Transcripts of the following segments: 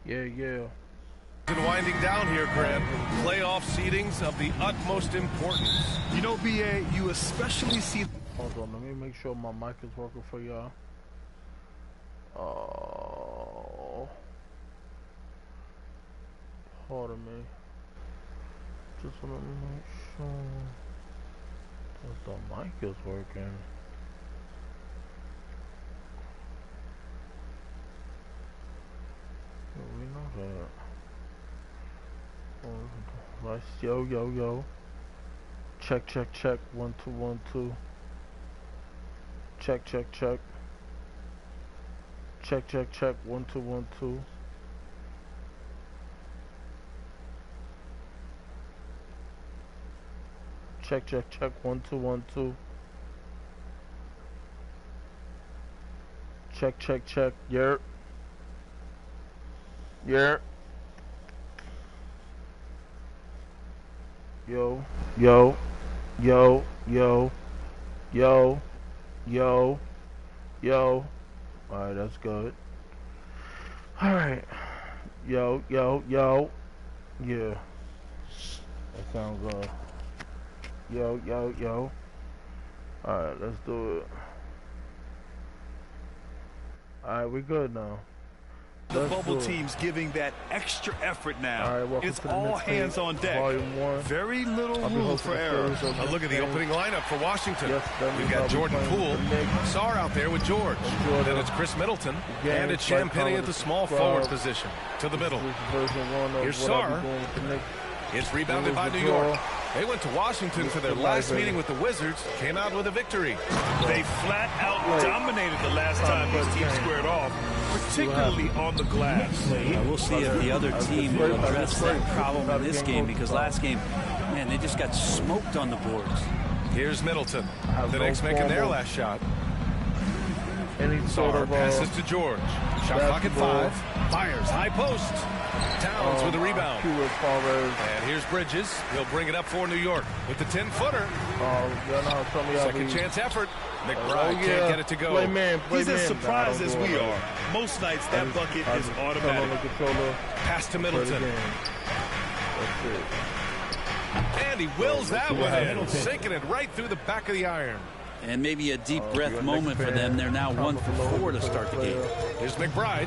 Yeah. And winding down here, Grant. Playoff seedings of the utmost importance. You know, BA, you especially see... Hold on, let me make sure my mic is working for y'all. Pardon me. Just want to make sure that the mic is working. We know that. Nice. Yo. Check. 1 2 1 2. Check. Check 1 2 1 2. Check 1 2 1 2. Check. Yeah. Yo. Alright, that's good. Alright. Yo. Yeah. That sounds good. Yo. Alright, let's do it. Alright, we good now. The bubble team's giving that extra effort now. Right, it's all hands on deck. Volume 1. Very little room for error. A look at the opening lineup for Washington. Yes, We've got Jordan Poole, Sarr out there with George. Then it's Chris Middleton, and it's Champagnie at the small forward position. To the middle. Here's Sarr. It's rebounded by New York. They went to Washington for their last meeting with the Wizards, came out with a victory. They flat out dominated the last time these teams squared off, particularly on the glass. We'll see if the other team will address that problem in this game, because last game, man, they just got smoked on the boards. Here's Middleton. The Knicks making their last shot. Sarr passes to George. Shot clock at 5. Fires, high post. Towns with a rebound. And here's Bridges. He'll bring it up for New York with the 10-footer. Second chance effort. McBride can't get it to go. He's as surprised as we are. Most nights that bucket is automatic. Pass to Middleton. And he wills that one in, sinking it right through the back of the iron. And maybe a deep breath moment for them. They're now 1 for 4 to start the game. Here's McBride.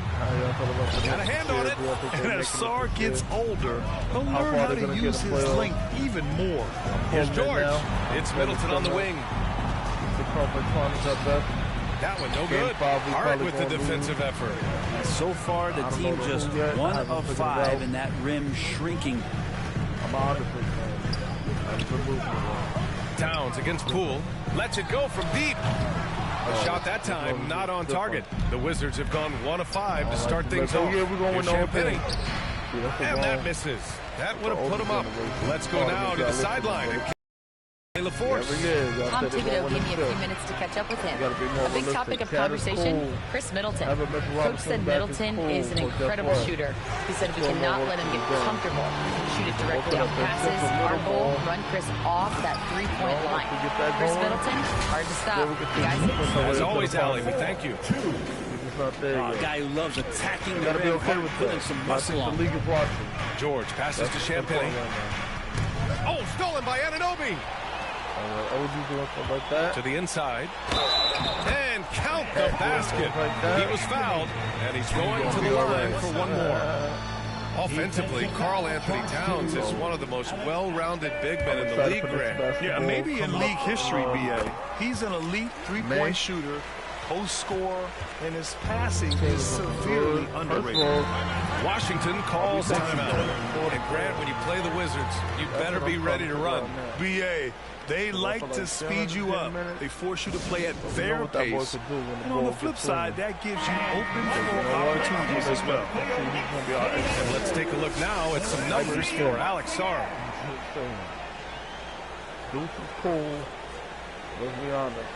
Got a hand on it. And as Sarr gets older, he'll learn how to use his length even more. Here's George. It's Middleton on the wing. That one no good. Hard with the defensive effort. So far, the team just 1 of 5 in that rim shrinking. Towns against Poole. Lets it go from deep. The shot that time not on target. The Wizards have gone 1 of 5 to start things off. Here's Champagnie. And that misses. That would have put him up. Let's go now to the sideline. Tom Thibodeau gave me a few minutes to catch up with him. A big topic of conversation, Chris Middleton. Coach said Middleton is an incredible shooter. He said we cannot let him get comfortable. Shoot it directly out passes. Our goal, run Chris off that three-point line. Chris Middleton, hard to stop. Guys, as always, Allie, we thank you. A guy who loves attacking the rim, putting some muscle on. George passes to Champagnie. Oh, stolen by Anunoby. To the inside. And count the basket. He was fouled, and he's going to the line for one more. Offensively, Karl Anthony Towns is one of the most well-rounded big men in the league, Grant. Yeah, maybe in league history, BA. He's an elite three-point shooter, post scorer, and his passing is severely underrated. Washington calls timeout. And Grant, when you play the Wizards, you better be ready to run. BA, they like to speed you up. They force you to play at their pace. And on the flip side, that gives you open floor opportunities as well. And let's take a look now at some numbers for Alex Sarr. Deuce is cool. Let's be honest.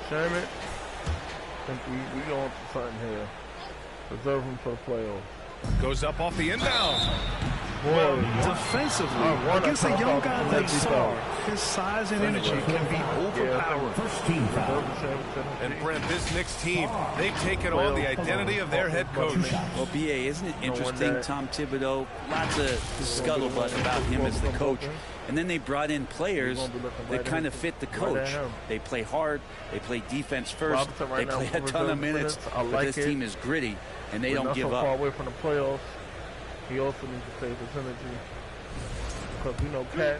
Sherman, I think we going to something here. Reserve him for the playoffs. Goes up off the inbound. Well, defensively, against a young guy like Sarr, his size and energy can be overpowering. And Brent, this Knicks team, they've taken on the identity of their head coach. Well, B.A., isn't it interesting, Tom Thibodeau, lots of scuttlebutt about him as the coach. And then they brought in players that kind of fit the coach. They play hard, they play defense first, they play a ton of minutes, but this team is gritty, and they don't give up. Far away from the playoffs. He also needs to save his energy. Because we know Cat,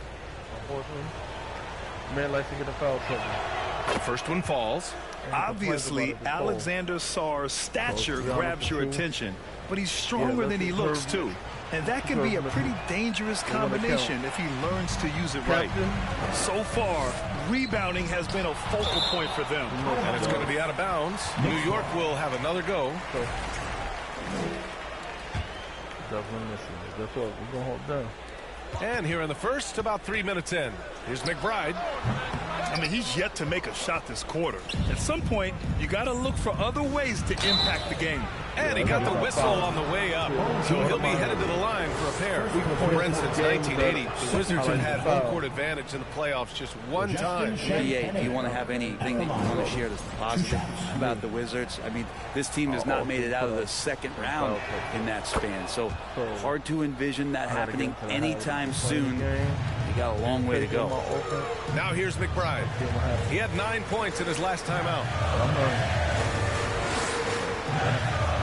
unfortunately, man likes to get a foul trouble. The first one falls. Obviously, Alexander Sarr's stature grabs your attention, but he's stronger than he looks, too. And that can be a pretty dangerous combination if he learns to use it right. So far, rebounding has been a focal point for them. And it's going to be out of bounds. New York will have another go. Definitely missing it. Guess what? We're going to hold down. And here in the first, about 3 minutes in, here's McBride. I mean, he's yet to make a shot this quarter. At some point, you got to look for other ways to impact the game. And he got the whistle on the way up, so he'll be headed to the line for a pair. Brent, since 1980, the Wizards have had home court advantage in the playoffs just one time. B.A., do you want to have anything that you want to share that's positive about the Wizards? I mean, this team has not made it out of the second round in that span, so hard to envision that happening anytime soon. You got a long way to go. Now here's McBride. He had 9 points in his last time out.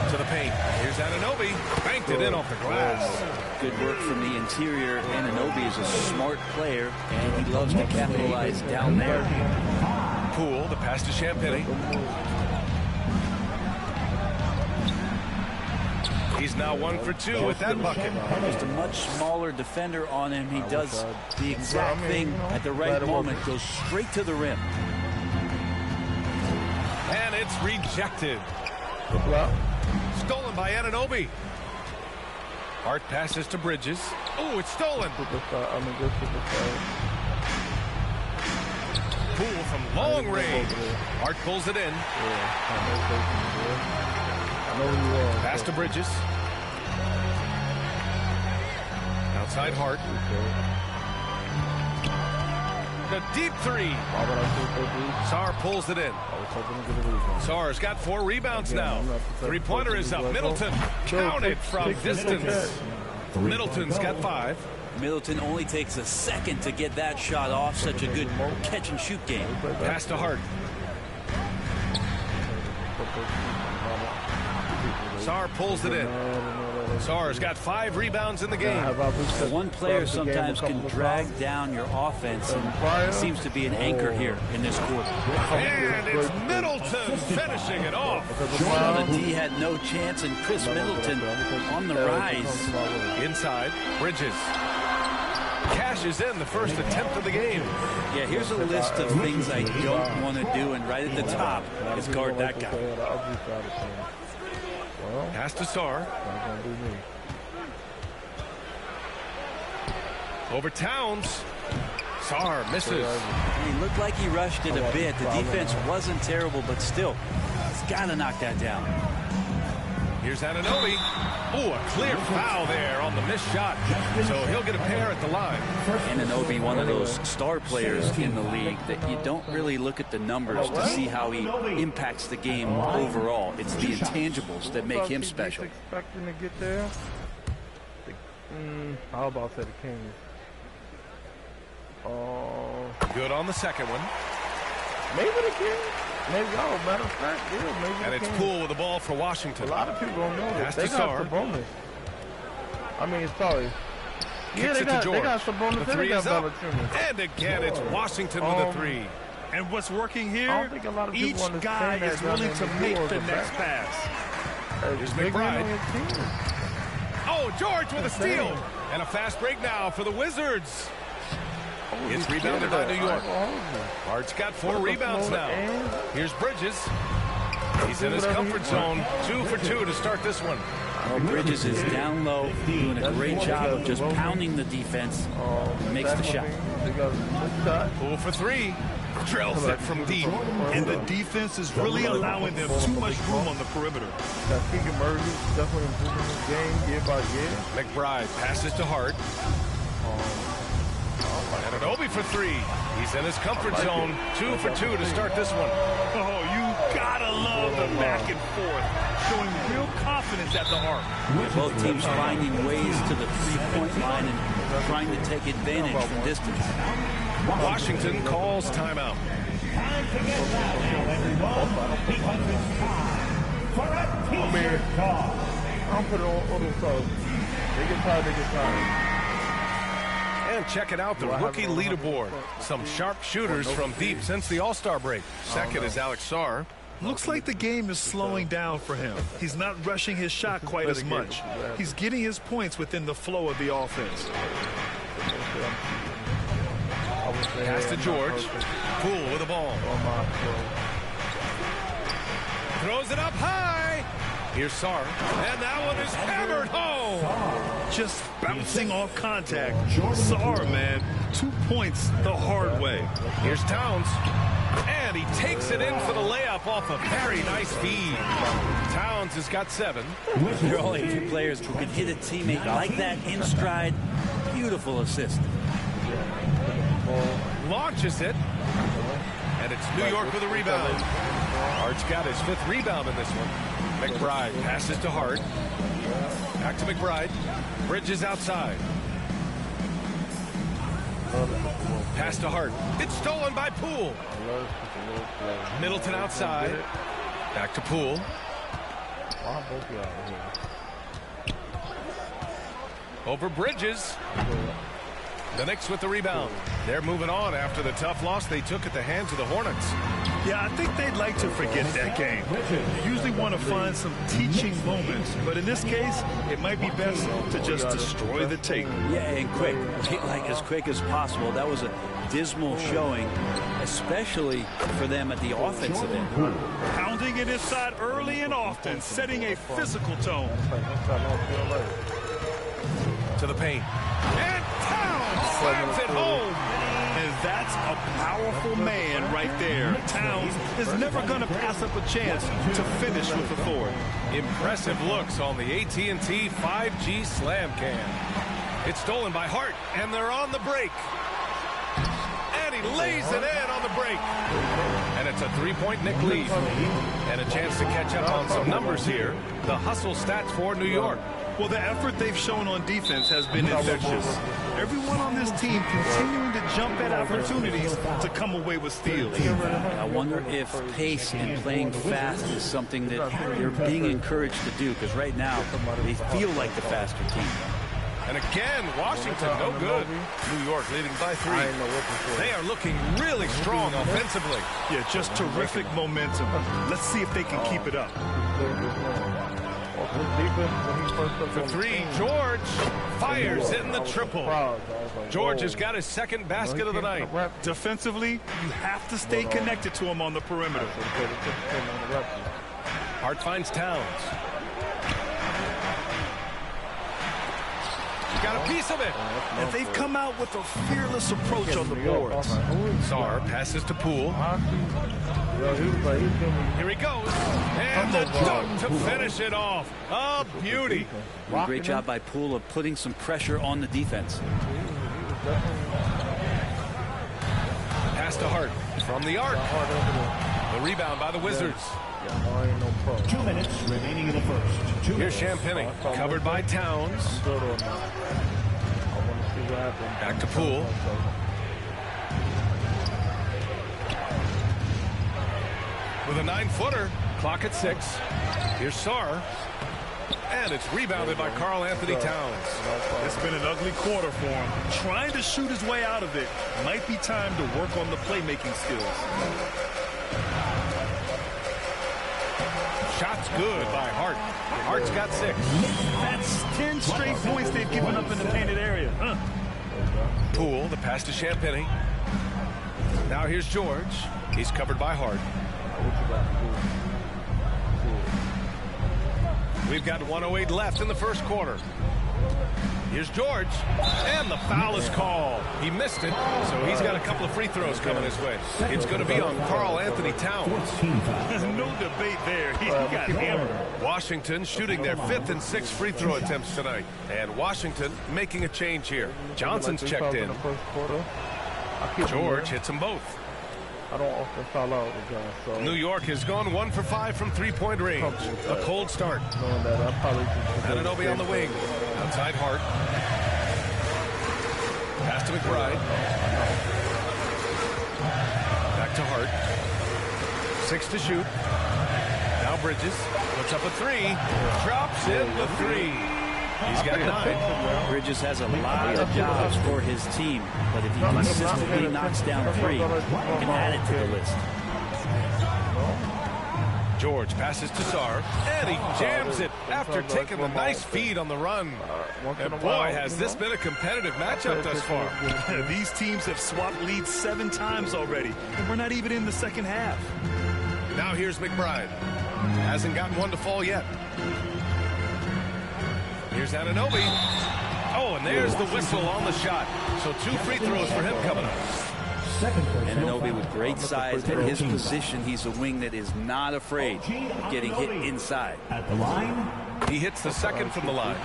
To the paint. Here's Anunoby. Banked it in off the glass. Good work from the interior. Anunoby is a smart player, and he loves to capitalize down there. Poole, the pass to Champagny. He's now 1 for 2 with that bucket. Just a much smaller defender on him. He does the exact thing at the right moment. Goes straight to the rim. And it's rejected. Stolen by Anunoby. Hart passes to Bridges. Oh, it's stolen. Poole from long range. Hart pulls it in. Pass to Bridges. Outside Hart. The deep three. Sarr pulls it in. Sarr's got 4 rebounds now. Three-pointer is up. Middleton counted from distance. Middleton's got 5. Middleton only takes a second to get that shot off. Such a good catch-and-shoot game. Pass to Hart. Sarr pulls it in. Sarr's got 5 rebounds in the game. One player sometimes can drag down your offense, and seems to be an anchor here in this quarter. And it's Middleton finishing it off. The D had no chance, and Chris Middleton on the rise. Inside, Bridges cashes in the first attempt of the game. Yeah, here's a list of things I don't want to do, and right at the top is guard that guy. Pass to Sarr. Over Towns. Sarr misses. He looked like he rushed it a bit. The defense wasn't terrible, but still, he's got to knock that down. Here's Anunoby. Oh, a clear foul there on the missed shot. So he'll get a pair at the line. Anunoby, one of those star players in the league that you don't really look at the numbers to see how he impacts the game overall. It's the intangibles that make him special. Expecting to get there. How about the Kings? Good on the second one. Maybe the Kings. Maybe, matter of fact, yeah, maybe. And it's Poole with the ball for Washington. A lot of people don't know that. They got Sabonis. I mean, sorry. Kicks it to George. They got Sabonis. The 3 is up. And again, it's Washington with a 3. And what's working here, each guy is willing to make the next pass. Here's McBride. Oh, George with a steal. And a fast break now for the Wizards. It's rebounded by New York. Hart's got 4 rebounds now. Here's Bridges. He's in his comfort zone. 2 for 2 to start this one. Bridges is down low, doing a great job of just pounding the defense. Makes the shot. Poole for 3. Drills it from deep. And the defense is really allowing them too much room on the perimeter. Keegan Murray definitely improving his game. year by year. McBride passes to Hart. And an Obi for three. He's in his comfort zone. 2 for 2 to start this one. Oh, you gotta love the back and forth. Showing real confidence at the arc. Both teams finding ways to the three-point line and trying to take advantage from distance. Washington calls timeout. I'm putting on the phone. They get tired. And checking out the rookie leaderboard. Some sharp shooters from deep since the All-Star break. Second is Alex Sarr. Looks like the game is slowing down for him. He's not rushing his shot quite as much. He's getting his points within the flow of the offense. Pass to George. Poole with the ball. Throws it up high. Here's Sarr. And that one is hammered home. Just bouncing off contact. Sarr, man. 2 points the hard way. Here's Towns. And he takes it in for the layup off a very nice feed. Towns has got 7. There are only 2 players who can hit a teammate like that in stride. Beautiful assist. Launches it. And it's New York with a rebound. Hart's got his 5th rebound in this one. McBride passes to Hart. Back to McBride. Bridges outside. Pass to Hart. It's stolen by Poole. Middleton outside. Back to Poole. Over Bridges. The Knicks with the rebound. They're moving on after the tough loss they took at the hands of the Hornets. Yeah, I think they'd like to forget that game. They usually want to find some teaching moments, but in this case, it might be best to just destroy the tape. Yeah, and quick. Like as quick as possible. That was a dismal showing, especially for them at the offensive end. Pounding it inside early and often, setting a physical tone. To the paint. And Towns slams it home. And that's a powerful man right there. Towns is never going to pass up a chance to finish with authority. Impressive looks on the AT&T 5G Slam Cam. It's stolen by Hart, and they're on the break. And he lays it in on the break. And it's a 3-point Knick lead. And a chance to catch up on some numbers here. The hustle stats for New York. Well, the effort they've shown on defense has been infectious. Everyone on this team continuing to jump at opportunities to come away with steals. I wonder if pace and playing fast is something that they're being encouraged to do, because right now they feel like the faster team. And again, Washington no good. New York leading by 3. They are looking really strong offensively. Yeah, just terrific momentum. Let's see if they can keep it up. For 3, George fires in the triple. George has got his 2nd basket of the night. Defensively, you have to stay connected to him on the perimeter. Hart finds Towns. Got a piece of it. And they've come out with a fearless approach on the boards. Sarr passes to Poole. Here he goes. And the dunk to finish it off. A beauty. Great job by Poole of putting some pressure on the defense. Pass to Hart from the arc. The rebound by the Wizards. 2 minutes remaining in the first. Here's Champagny, covered by Towns. Back to Poole. With a 9-footer, clock at 6. Here's Sarr. And it's rebounded by Karl Anthony Towns. It's been an ugly quarter for him. Trying to shoot his way out of it. Might be time to work on the playmaking skills. Shot's good by Hart. Hart's got 6. That's 10 straight points they've given up in the painted area. Poole, the pass to Champagny. Now here's George. He's covered by Hart. We've got 1:08 left in the first quarter. Here's George, and the foul is called. He missed it, so he's got a couple of free throws coming his way. It's going to be on Karl Anthony Towns. No debate there. He got hammered. Washington shooting their 5th and 6th free throw attempts tonight. And Washington making a change here. Johnson's checked in. George hits them both. I don't often foul out with guys. So New York has gone 1 for 5 from three-point range. A cold start. Anunoby on the wing. Outside Hart. Pass to McBride. Back to Hart. 6 to shoot. Now Bridges. Puts up a 3. Drops in the 3. He's got 9. Bridges has a lot of jobs for his team, but if he consistently knocks down 3, he can add it to the list. George passes to Sarr, and he jams it after taking a nice feed on the run. And boy, has this been a competitive matchup thus far. These teams have swapped leads 7 times already, and we're not even in the second half. Now here's McBride. Hasn't gotten one to fall yet. Here's Anunoby. Oh, and there's the whistle on the shot. So 2 free throws for him coming up. Anunoby with great size at his position. He's a wing that is not afraid of getting hit inside. At the line, he hits the 2nd from the line.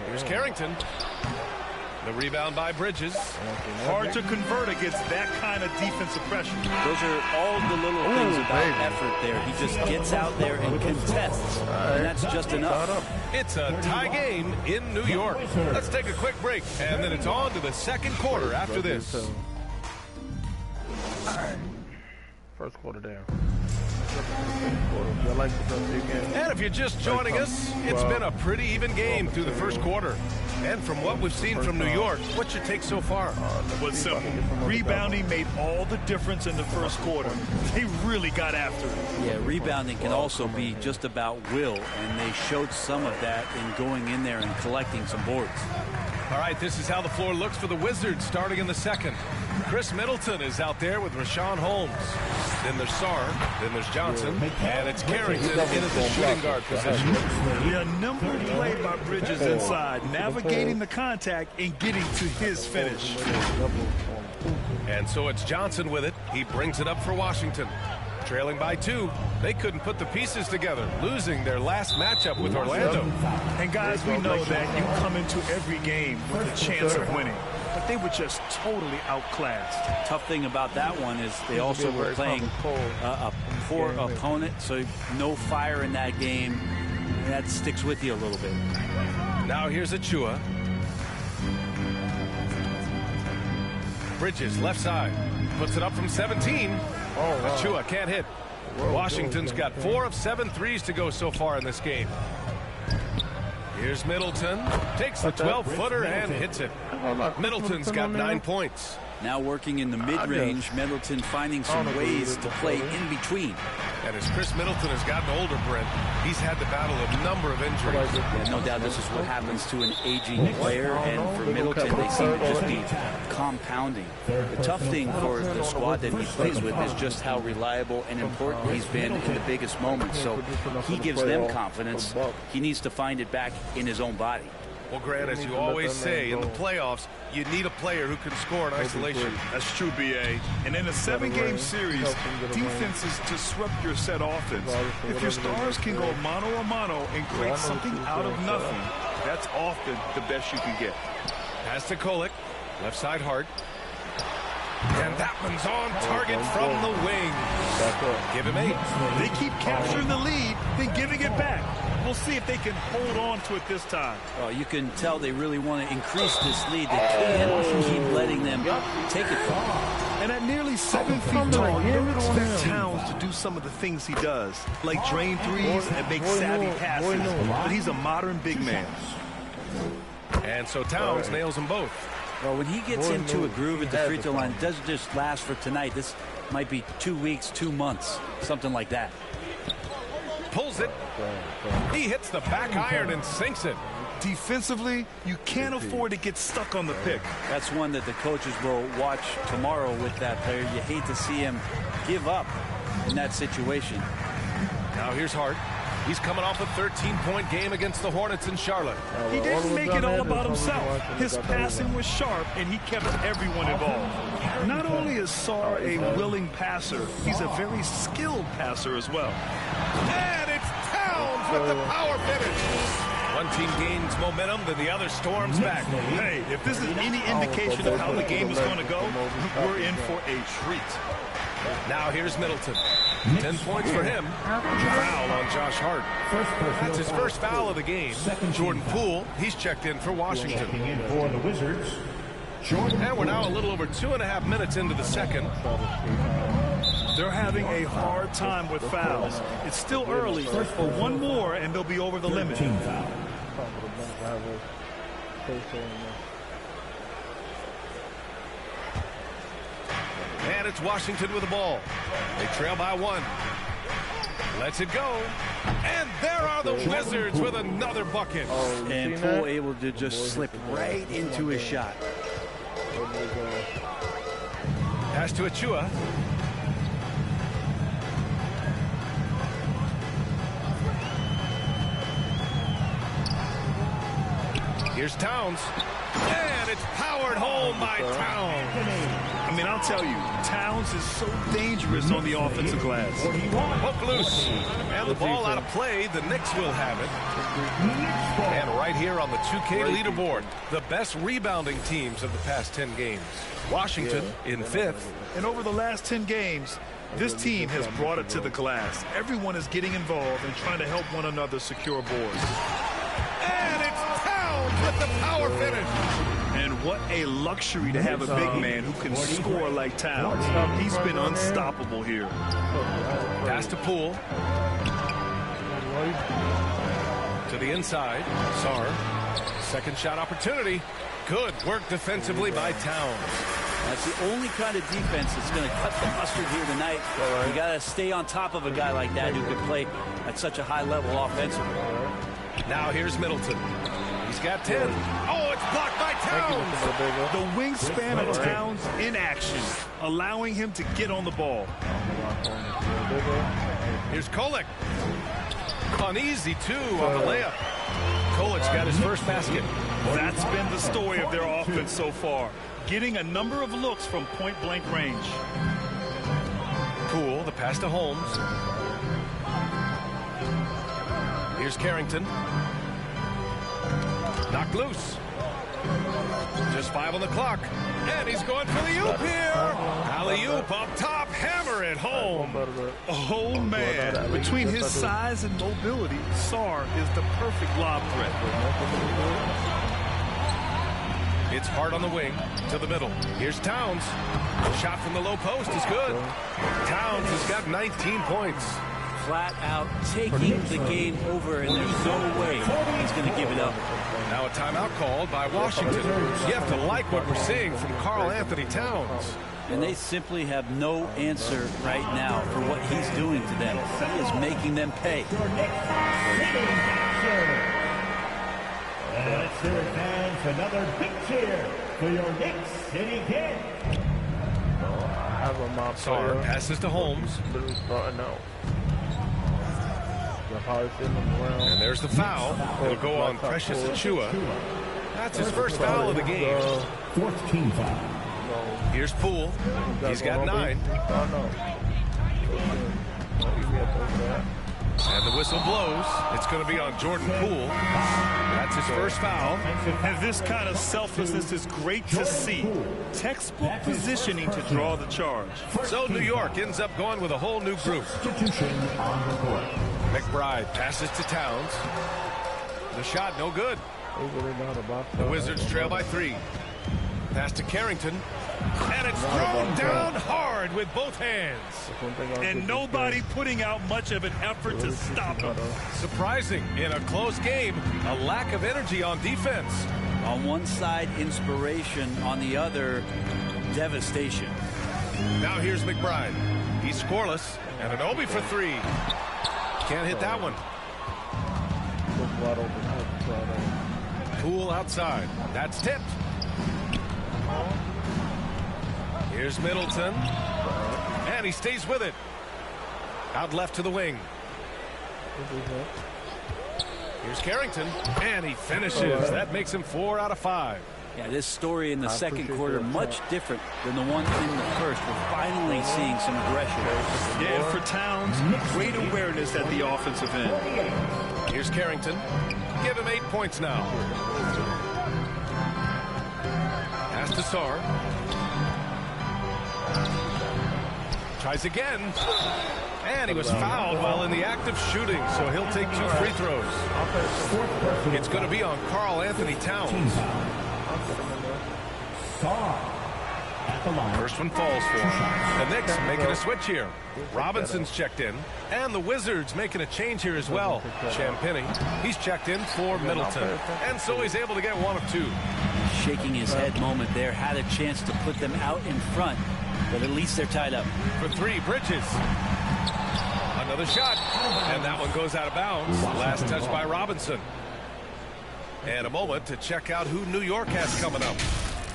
Here's Carrington. The rebound by Bridges. Hard to convert against that kind of defensive pressure. Those are all the little things about effort there. He just gets out there and contests, and that's just enough. It's a tie game in New York. Let's take a quick break, and then it's on to the 2nd quarter after this. First quarter down. And if you're just joining us, it's been a pretty even game through the first quarter. And from what we've seen from New York, what's your take so far? Well, it's simple. Rebounding made all the difference in the first quarter. They really got after it. Yeah, rebounding can also be just about will, and they showed some of that in going in there and collecting some boards. All right, this is how the floor looks for the Wizards starting in the 2nd. Chris Middleton is out there with Rashawn Holmes. Then there's Sarr. Then there's Johnson. And it's Carrington in at the shooting guard position. Yeah, nimble play by Bridges inside, navigating the contact and getting to his finish. And so it's Johnson with it. He brings it up for Washington. Trailing by 2. They couldn't put the pieces together, losing their last matchup with Orlando. And guys, we know that you come into every game with a chance of winning, but they were just totally outclassed. Tough thing about that one is they also were playing a poor opponent, so no fire in that game. That sticks with you a little bit. Now here's Achua. Bridges left side. Puts it up from 17. Achua can't hit. Washington's got 4 of 7 threes to go so far in this game. Here's Middleton. Takes the 12-footer and hits it. Middleton's got 9 points. Now working in the mid-range, Middleton finding some ways to play in between. And as Chris Middleton has gotten older, Brent, he's had to battle a number of injuries. Yeah, no doubt this is what happens to an aging player, and for Middleton, they seem to just be compounding. The tough thing for the squad that he plays with is just how reliable and important he's been in the biggest moments. So he gives them confidence. He needs to find it back in his own body. Well, Grant, as you always say, in the playoffs, you need a player who can score in isolation. That's true, B.A. And in a 7-game series, defense is disrupt your set offense. If your stars can go mano-a-mano and create something out of nothing, that's often the best you can get. Pass to Kolek, left side Hart. And that one's on target from the wing. Give him 8. They keep capturing the lead, then giving it back. We'll see if they can hold on to it this time. Oh, you can tell they really want to increase this lead. They can't keep letting them take it from them. And at nearly 7 feet tall, you don't expect Towns to do some of the things he does, like drain threes and make savvy passes. But he's a modern big man. And so Towns nails them both. Well, when he gets into a groove at the free throw line, it doesn't just last for tonight. This might be 2 weeks, 2 months, something like that. Pulls it. He hits the back iron and sinks it. Defensively, you can't afford to get stuck on the pick. That's one that the coaches will watch tomorrow with that player. You hate to see him give up in that situation. Now here's Hart. He's coming off a 13-point game against the Hornets in Charlotte. He didn't make it all about himself. His passing was sharp, and he kept everyone involved. Not only is Sarr a willing passer, he's a very skilled passer as well. And it's Towns with the power finish. One team gains momentum, then the other storms back. Hey, if this is any indication of how the game is going to go, we're in for a treat. Now here's Middleton. 10 points for him. Foul on Josh Hart. That's his first foul of the game. Jordan Poole, he's checked in for Washington. For the Wizards, And we're now a little over 2.5 minutes into the second. They're having a hard time with fouls. It's still early, but one more and they'll be over the limit. And it's Washington with the ball. They trail by 1. Lets it go. And there are the Wizards with another bucket. And Poole able to just slip right into his shot. Pass to Achua. Here's Towns. And it's powered home by Towns. I mean, I'll tell you, Towns is so dangerous on the offensive glass. Hook loose. And the ball out of play. The Knicks will have it. And right here on the 2K leaderboard, the best rebounding teams of the past 10 games. Washington in 5th. And over the last 10 games, this team has brought it to the glass. Everyone is getting involved and trying to help one another secure boards. And it's Towns with the power finish. And what a luxury to have a big man who can score like Towns. He's been unstoppable here. Pass to Poole. To the inside. Sarr. Second shot opportunity. Good work defensively by Towns. That's the only kind of defense that's going to cut the mustard here tonight. You got to stay on top of a guy like that who can play at such a high level offensively. Now here's Middleton. He's got 10. Oh, it's blocked by Towns. The wingspan of Towns in action, allowing him to get on the ball. Here's Kolek. On easy, 2 on the layup. Kolek's got his first basket. That's been the story of their offense so far, getting a number of looks from point-blank range. Poole, the pass to Holmes. Here's Carrington. Knocked loose. Just 5 on the clock. And he's going for the oop here. Alley-oop up top. Hammer it home. Oh, man. Between his size and mobility, Sarr is the perfect lob threat. It's Hart on the wing to the middle. Here's Towns. Shot from the low post is good. Towns has got 19 points. Flat out taking the game over, and there's no way he's going to give it up. Now a timeout called by Washington. You have to like what we're seeing from Karl Anthony Towns. And they simply have no answer right now for what he's doing to them. He is making them pay. And let's hear it, fans, another big cheer for your Knicks City Kid. Sarr passes to Holmes. And there's the foul. It'll go on Precious Achua. That's his first foul of the game. 4th team foul. Here's Poole. He's got 9. And the whistle blows. It's going to be on Jordan Poole. That's his first foul. And this kind of selflessness is great to see. Textbook positioning to draw the charge. So New York ends up going with a whole new group. Substitution on the court. McBride passes to Towns. The shot no good. The Wizards trail by 3. Pass to Carrington. And it's thrown down hard with both hands. And nobody putting out much of an effort to stop him. Surprising. In a close game, a lack of energy on defense. On one side, inspiration. On the other, devastation. Now here's McBride. He's scoreless. And an Obi for 3. Can't hit that one. Poole outside. That's tipped. Here's Middleton. And he stays with it. Out left to the wing. Here's Carrington, and he finishes. That makes him 4 out of 5. Yeah, this story in the second quarter much different than the one in the first. We're finally seeing some aggression. Yeah, and for Towns, great awareness at the offensive end. Here's Carrington. Give him 8 points now. Pass to Sarr. Tries again. And he was fouled while in the act of shooting, so he'll take 2 free throws. It's going to be on Karl Anthony Towns. First one falls for him. The Knicks making a switch here. Robinson's checked in. And the Wizards making a change here as well. Champagnie, he's checked in for Middleton. And so he's able to get 1 of 2. Shaking his head moment there. Had a chance to put them out in front. But at least they're tied up. For 3, Bridges. Another shot. And that one goes out of bounds. Last touch by Robinson. And a moment to check out who New York has coming up.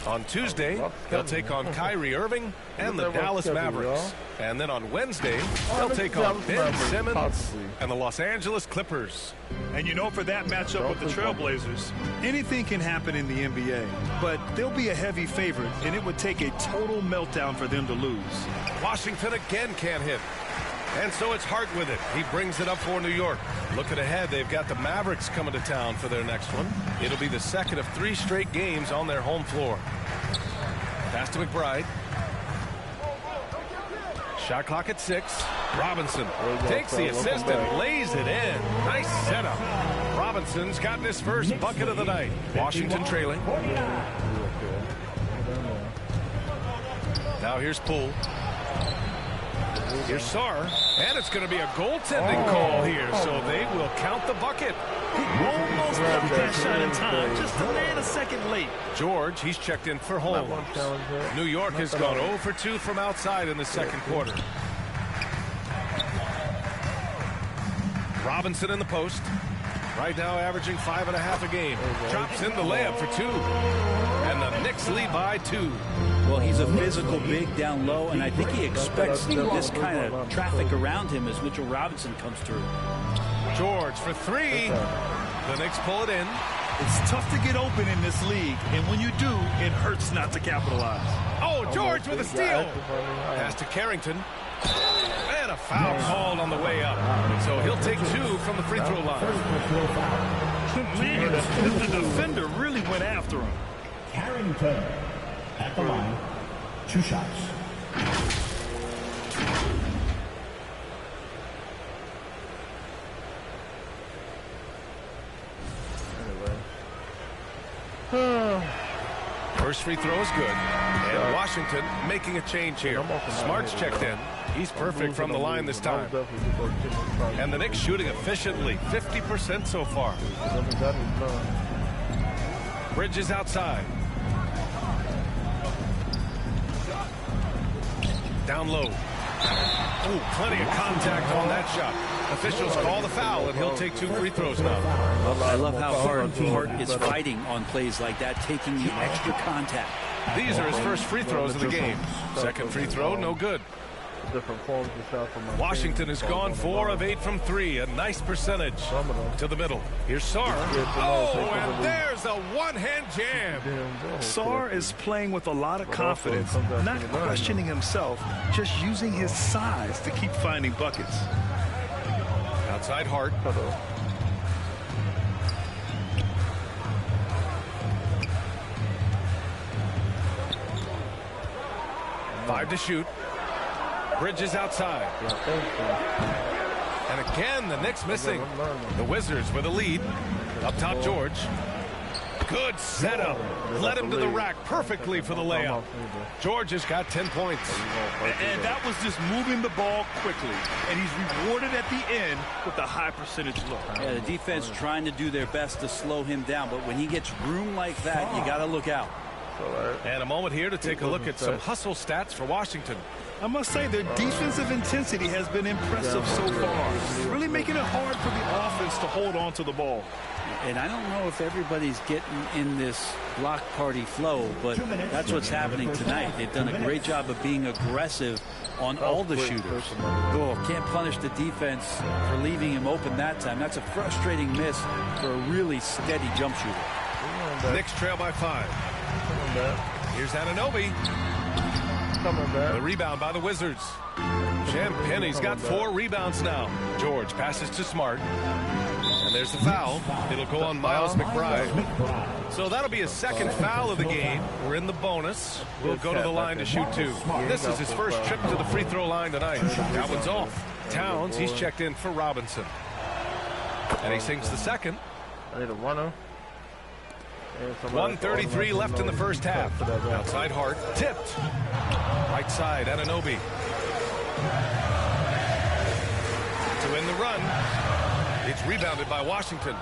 On Tuesday, they'll take on Kyrie Irving and the Dallas Mavericks. And then on Wednesday, they'll take on Ben Simmons and the Los Angeles Clippers. And you know, for that matchup with the Trailblazers, anything can happen in the NBA. But they'll be a heavy favorite, and it would take a total meltdown for them to lose. Washington again can't hit. And so it's Hart with it. He brings it up for New York. Looking ahead, they've got the Mavericks coming to town for their next one. It'll be the second of 3 straight games on their home floor. Pass to McBride. Shot clock at 6. Robinson takes the assist and lays it in. Nice setup. Robinson's gotten his first bucket of the night. Washington trailing. Now here's Poole. Here's Sarr, and it's going to be a goaltending call here, so they will count the bucket. Almost got that shot in time, just a man a second late. George, he's checked in for Holmes. New York has gone 0 for 2 from outside in the second quarter. Robinson in the post. Right now averaging 5.5 a game. Drops in the layup for 2. And the Knicks lead by 2. Well, he's a physical big down low, and I think he expects this kind of traffic around him as Mitchell Robinson comes through. George for 3. The Knicks pull it in. It's tough to get open in this league, and when you do, it hurts not to capitalize. Oh, George with a steal. Pass to Carrington. And a foul called on the way up. So he'll take 2 from the free throw line. Man, the defender really went after him. Carrington at the line. 2 shots. First free throw is good. And Washington making a change here. Smart's checked in. He's perfect from the line this time. And the Knicks shooting efficiently. 50% so far. Bridges outside. Down low. Ooh, plenty of contact on that shot. Officials call the foul, and he'll take 2 free throws now. I love how hard Hart is fighting on plays like that, taking the extra contact. These are his first free throws of the game. Second free throw, no good. Washington has gone 4 of 8 from 3. A nice percentage. To the middle. Here's Sarr. Oh, and there's a one-hand jam. Sarr is playing with a lot of confidence, not questioning himself, just using his size to keep finding buckets. Outside Hart. 5 to shoot. Bridges outside. And again, the Knicks missing. The Wizards with a lead. Up top, George. Good setup. Led him to the rack perfectly for the layup. George has got 10 points. And that was just moving the ball quickly. And he's rewarded at the end with a high percentage look. Yeah, the defense trying to do their best to slow him down. But when he gets room like that, you got to look out. And a moment here to take a look at some hustle stats for Washington. I must say their defensive intensity has been impressive so far, really making it hard for the offense to hold on to the ball. And I don't know if everybody's getting in this block party flow, but that's what's happening tonight. They've done a great job of being aggressive on all the shooters. Oh, can't punish the defense for leaving him open that time. That's a frustrating miss for a really steady jump shooter. Knicks trail by 5. Here's Anunoby. The rebound by the Wizards. Champagne's got 4 rebounds now. George passes to Smart. And there's the foul. It'll go on Miles McBride. So that'll be his second foul of the game. We're in the bonus. We'll go to the line to shoot 2. This is his first trip to the free throw line tonight. That one's off. Towns, he's checked in for Robinson. And he sinks the second. I need a runner. 1:33 left in the first half. Outside Hart, tipped. Right side, Anunoby. To end the run. It's rebounded by Washington.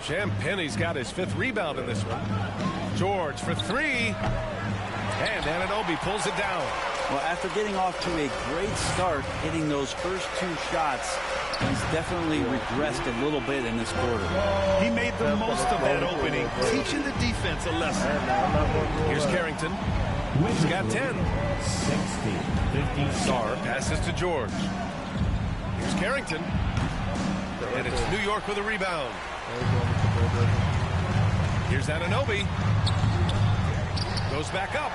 Champagne's got his 5th rebound in this one. George for 3. And Anunoby pulls it down. Well, after getting off to a great start, hitting those first 2 shots, he's definitely regressed a little bit in this quarter. He made the most of that opening, teaching the defense a lesson. Here's Carrington. He's got 10. 60-50. Sarr passes to George. Here's Carrington. And it's New York with a rebound. Here's Anunoby. Goes back up.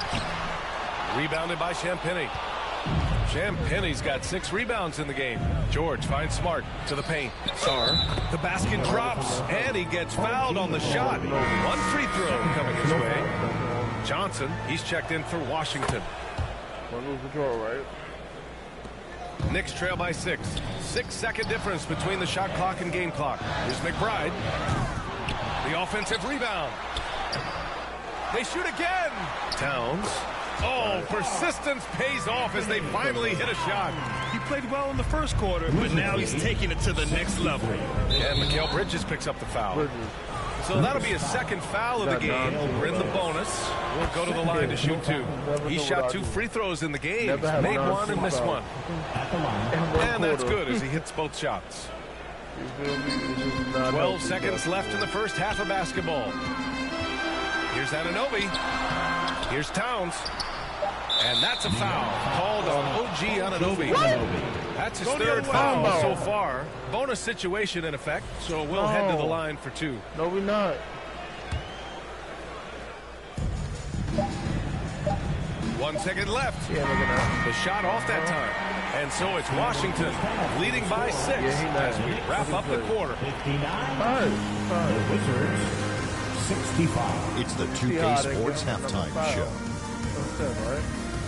Rebounded by Champagnie. Champagnie's got 6 rebounds in the game. George finds Smart to the paint. Sarr. The basket drops, and he gets fouled on the shot. 1 free throw coming his way. Johnson, he's checked in for Washington. Knicks trail by 6. 6-second difference between the shot clock and game clock. Here's McBride. The offensive rebound. They shoot again. Towns. Oh, persistence pays off as they finally hit a shot. He played well in the first quarter, but now he's taking it to the next level. And Mikal Bridges picks up the foul. So that'll be his second foul of the game. We're in the bonus. We'll go to the line to shoot 2. He shot 2 free throws in the game. He's made 1 and missed 1. And that's good as he hits both shots. 12 seconds left in the first half of basketball. Here's Anunoby. Here's Towns. And that's a foul called on OG Anunoby. That's his 3rd foul so far. Bonus situation in effect, so we'll head to the line for 2. No, we're not. One second left. The shot off that time. And so it's Washington leading by 6 as we wrap up the quarter. 59. The Wizards, 65. It's the 2K Sports Halftime Show.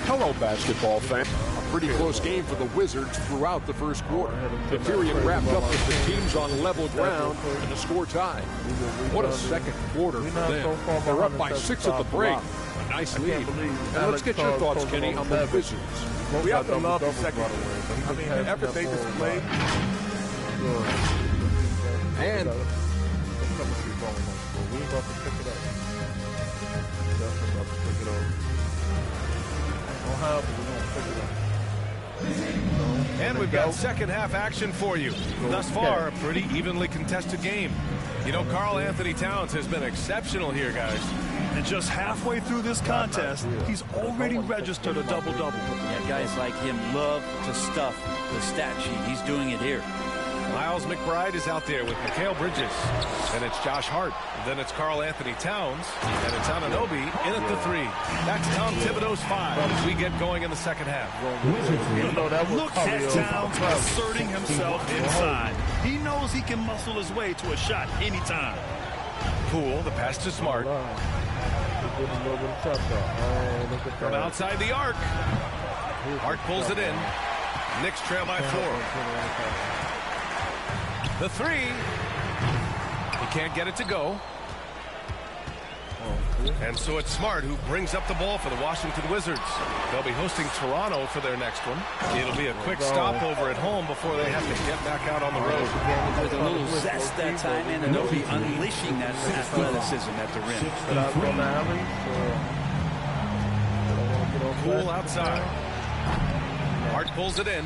Hello, basketball fans. A pretty close game for the Wizards throughout the first quarter. The period wrapped up with the teams on level ground and the score tied. What a second quarter for them. They're up by 6 at the break. A nice lead. And let's get your thoughts, Kenny, on the Wizards. We have to love the second quarter. I mean, the effort they displayed. And And we've got second half action for you. Thus far, a pretty evenly contested game. You know, Karl Anthony Towns has been exceptional here, guys. And just halfway through this contest, he's already registered a double-double. Yeah, guys like him love to stuff the stat sheet. He's doing it here. Miles McBride is out there with Mikal Bridges. And it's Josh Hart. Then it's Karl Anthony Towns. And it's Anunoby in at the 3. That's Tom Thibodeau's 5 as we get going in the second half. Look at Towns asserting himself inside. He knows he can muscle his way to a shot anytime. Poole, the pass to Smart. From outside the arc. Hart pulls it in. Knicks trail by 4. The 3. He can't get it to go. And so it's Smart who brings up the ball for the Washington Wizards. They'll be hosting Toronto for their next one. It'll be a quick stopover at home before they have to get back out on the road. With a little zest that time, and Anunoby unleashing that athleticism at the rim. Poole outside. Hart pulls it in.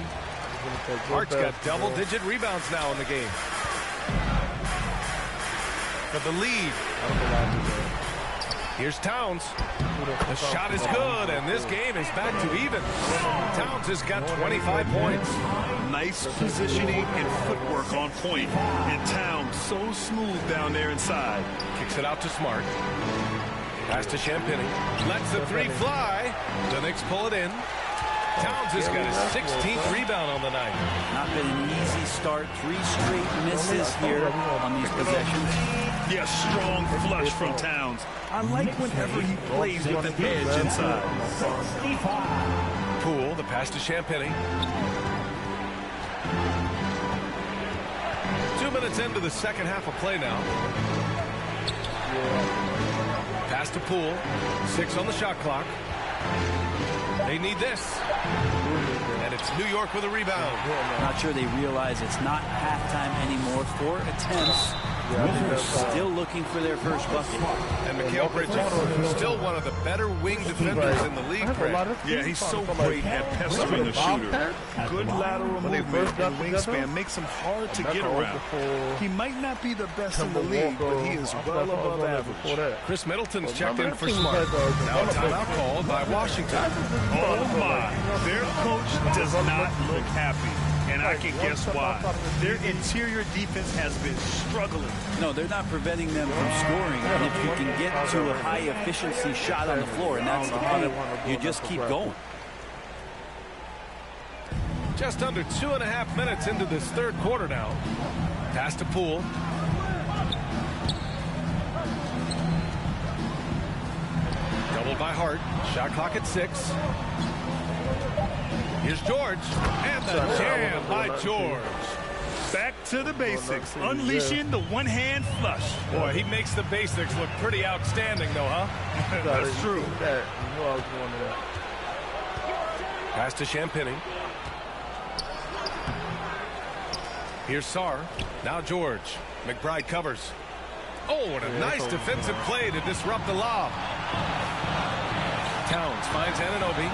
Hart's got double-digit rebounds now in the game. For the lead. Here's Towns. The shot is good, and this game is back to even. Towns has got 25 points. Nice positioning and footwork on point. And Towns so smooth down there inside. Kicks it out to Smart. Pass to Champagnie. Lets the three fly. The Knicks pull it in. Towns has got his 16th rebound on the night. Not been an easy start. 3 straight misses here on these possessions. Yes, strong flush from Towns. I like whenever he plays with an edge inside. Poole, the pass to Champagnie. 2 minutes into the second half of play now. Pass to Poole. 6 on the shot clock. They need this. And it's New York with a rebound. Not sure they realize it's not halftime anymore. 4 attempts. They're still looking for their first bucket. And Mikal Bridges, still one of the better wing defenders in the league. Yeah, he's so great at pestering the shooter. Good lateral movement and wingspan makes him hard to get around. He might not be the best in the league, but he is well above average. Chris Middleton's checked in for Smart. Now timeout called by Washington. Oh my, their coach does not look happy. And I can guess why. Their interior defense has been struggling. No, they're not preventing them from scoring. And if you can get to a high-efficiency shot on the floor, and that's the key, you just keep going. Just under 2.5 minutes into this third quarter now. Pass to Poole. Doubled by Hart. Shot clock at 6. Here's George, and the jam by George. Back to the basics, unleashing the one-hand flush. Boy, he makes the basics look pretty outstanding, though, huh? That's true. Pass to Champagnie. Here's Sarr. Now George. McBride covers. Oh, and a nice defensive play to disrupt the lob. Towns finds Anunoby.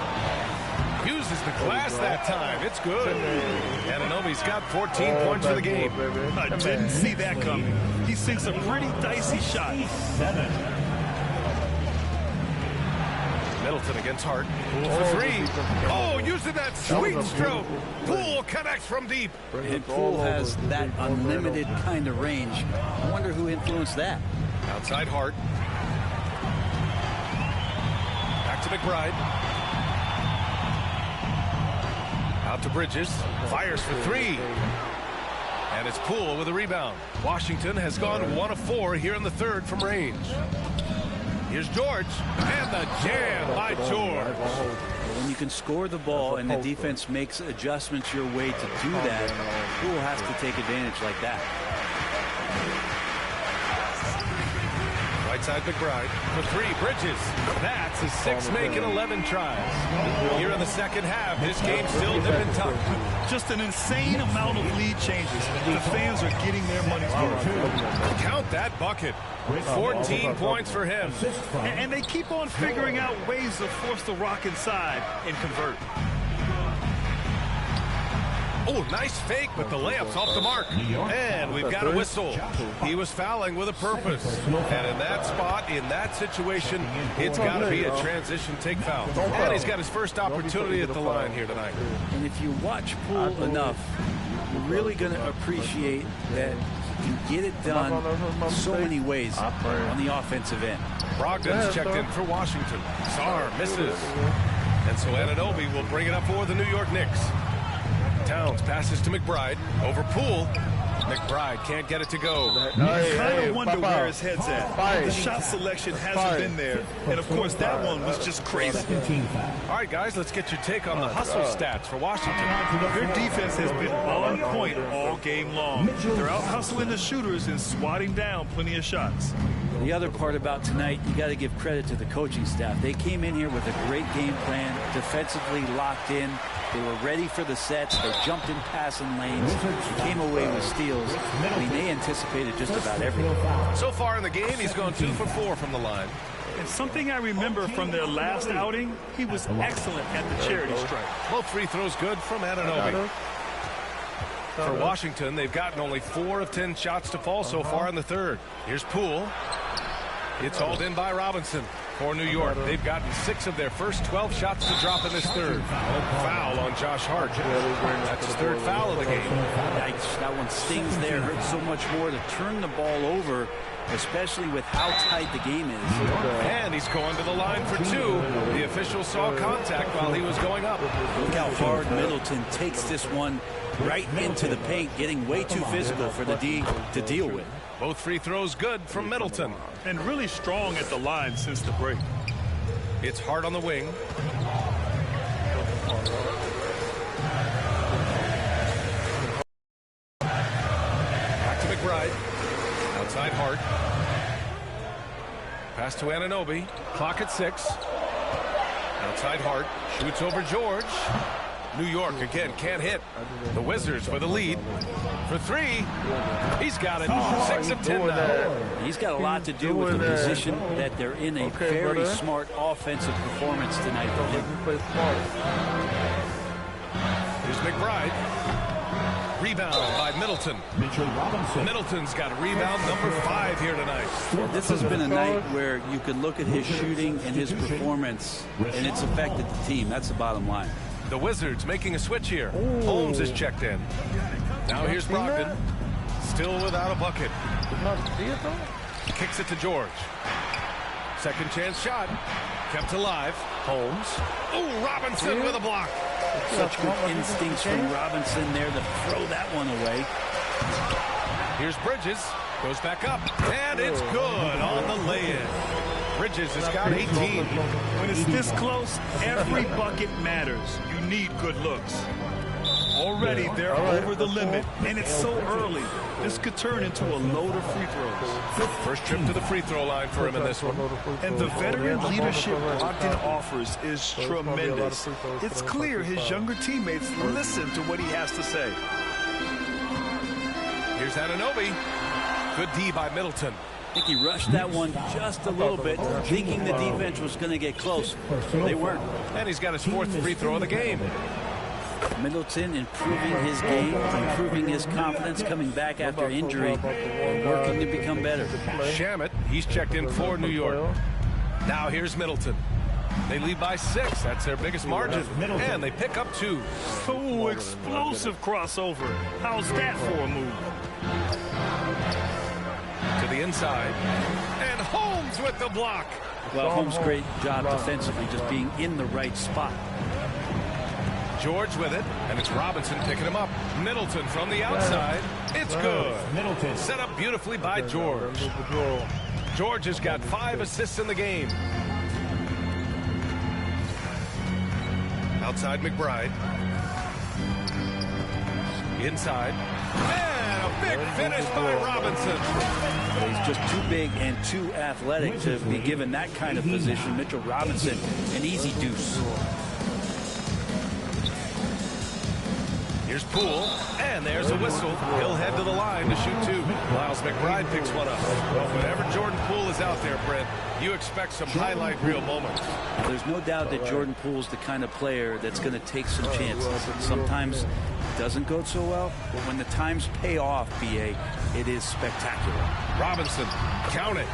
Uses the glass that time. It's good. Anunoby's got 14 points for the game. I didn't see that coming. He sinks a pretty dicey shot. Middleton against Hart. Poole for 3. Oh, using that sweet stroke. Poole connects from deep. And Poole has that unlimited kind of range. I wonder who influenced that. Outside Hart. Back to McBride. Out to Bridges. Fires for 3. And it's Poole with a rebound. Washington has gone 1 of 4 here in the third from range. Here's George. And the jam by George. When you can score the ball and the defense makes adjustments your way to do that, Poole has to take advantage like that. Right side McBride for 3. Bridges. That's his 6th make in 11 tries. Here in the second half, this game's still nip and tuck. Just an insane amount of lead changes. The fans are getting their money's worth. Count that bucket. 14 points for him. And they keep on figuring out ways to force the rock inside and convert. Oh, nice fake, but the layup's off the mark. And we've got a whistle. He was fouling with a purpose. And in that spot, in that situation, it's got to be a transition take foul. And he's got his first opportunity at the line here tonight. And if you watch Poole enough, you're really going to appreciate that he can get it done so many ways on the offensive end. Brogdon's checked in for Washington. Sarr misses. And so Anunoby will bring it up for the New York Knicks. Towns passes to McBride. Over Poole. McBride can't get it to go. You kind of wonder where his head's at. The shot selection hasn't been there. And, of course, that one was just crazy. All right, guys, let's get your take on the hustle stats for Washington. Their defense has been on point all game long. They're out hustling the shooters and swatting down plenty of shots. The other part about tonight, you got to give credit to the coaching staff. They came in here with a great game plan, defensively locked in. They were ready for the sets. They jumped in passing lanes. They came away with steals. I mean, they anticipated just about everything. So far in the game, he's gone 2 for 4 from the line. And something I remember from their last outing, he was excellent at the charity stripe. Both free throws good from Anunoby. For Washington, they've gotten only 4 of 10 shots to fall so far in the third. Here's Poole. It's hauled in by Robinson. For New York, they've gotten 6 of their first 12 shots to drop in this third. Foul on Josh Hart. That's his 3rd foul of the game. Yikes, that one stings there. Hurts so much more to turn the ball over, especially with how tight the game is. And he's going to the line for 2. The official saw contact while he was going up. Look how hard Middleton takes this one right into the paint, getting way too physical for the D to deal with. Both free throws good from Middleton. And really strong at the line since the break. It's Hart on the wing. Back to McBride. Outside Hart. Pass to Anunoby. Clock at 6. Outside Hart. Shoots over George. New York again can't hit. The Wizards for the lead. For 3. He's got it. 6 of 10 now. He's got a lot to do with the position that they're in. A very smart offensive performance tonight for him. Here's McBride. Rebound by Middleton. Middleton's got a rebound number 5 here tonight. This has been a night where you can look at his shooting and his performance, and it's affected the team. That's the bottom line. The Wizards making a switch here. Holmes is checked in. Now here's Brogdon. Still without a bucket. Kicks it to George. Second chance shot. Kept alive. Holmes. Oh, Robinson with a block. Such good instincts from Robinson there to throw that one away. Here's Bridges. Goes back up. And it's good on the lay-in. Bridges has got 18. When it's this close, every bucket matters. You need good looks. Already they're over the limit, and it's so early. This could turn into a load of free throws. First trip to the free throw line for him in this one. And the veteran leadership Brogdon offers is tremendous. It's clear his younger teammates listen to what he has to say. Here's Anunoby. Good D by Middleton. I think he rushed that one just a little bit, thinking the defense was going to get close. They weren't. And he's got his 4th free throw of the game. Middleton improving his game, improving his confidence, coming back after injury, and working to become better. Shamet, he's checked in for New York. Now here's Middleton. They lead by 6. That's their biggest margin. And they pick up 2. Oh, explosive crossover. How's that for a move? To the inside. And Holmes with the block. Well, Holmes' great job defensively, just being in the right spot. George with it, and it's Robinson picking him up. Middleton from the outside. It's good. Middleton. Set up beautifully by George. George has got 5 assists in the game. Outside McBride. Inside. And a big finish by Robinson. He's just too big and too athletic to be given that kind of position. Mitchell Robinson, an easy deuce. Here's Poole, and there's a whistle. He'll head to the line to shoot 2. Miles McBride picks one up. Well, whenever Jordan Poole is out there, Brent, you expect some highlight reel moments. There's no doubt that Jordan Poole's the kind of player that's going to take some chances. Sometimes it doesn't go so well, but when the times pay off, B.A., it is spectacular. Robinson, count it.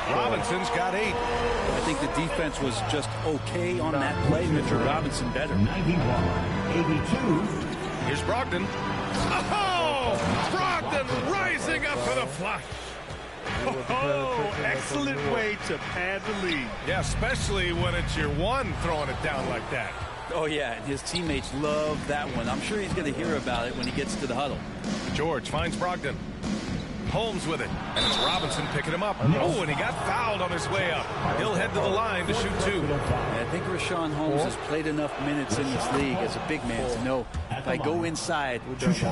Robinson's got 8. I think the defense was just okay on that play. Mitchell Robinson better. 91-82. Here's Brogdon. Oh! Brogdon rising up for the flush. Oh, excellent way to pad the lead. Yeah, especially when it's your one throwing it down like that. Oh, yeah, and his teammates love that one. I'm sure he's going to hear about it when he gets to the huddle. George finds Brogdon. Holmes with it, and it's Robinson picking him up. Oh, and he got fouled on his way up. He'll head to the line to shoot 2. I think Rashawn Holmes has played enough minutes in this league as a big man to know if I go inside,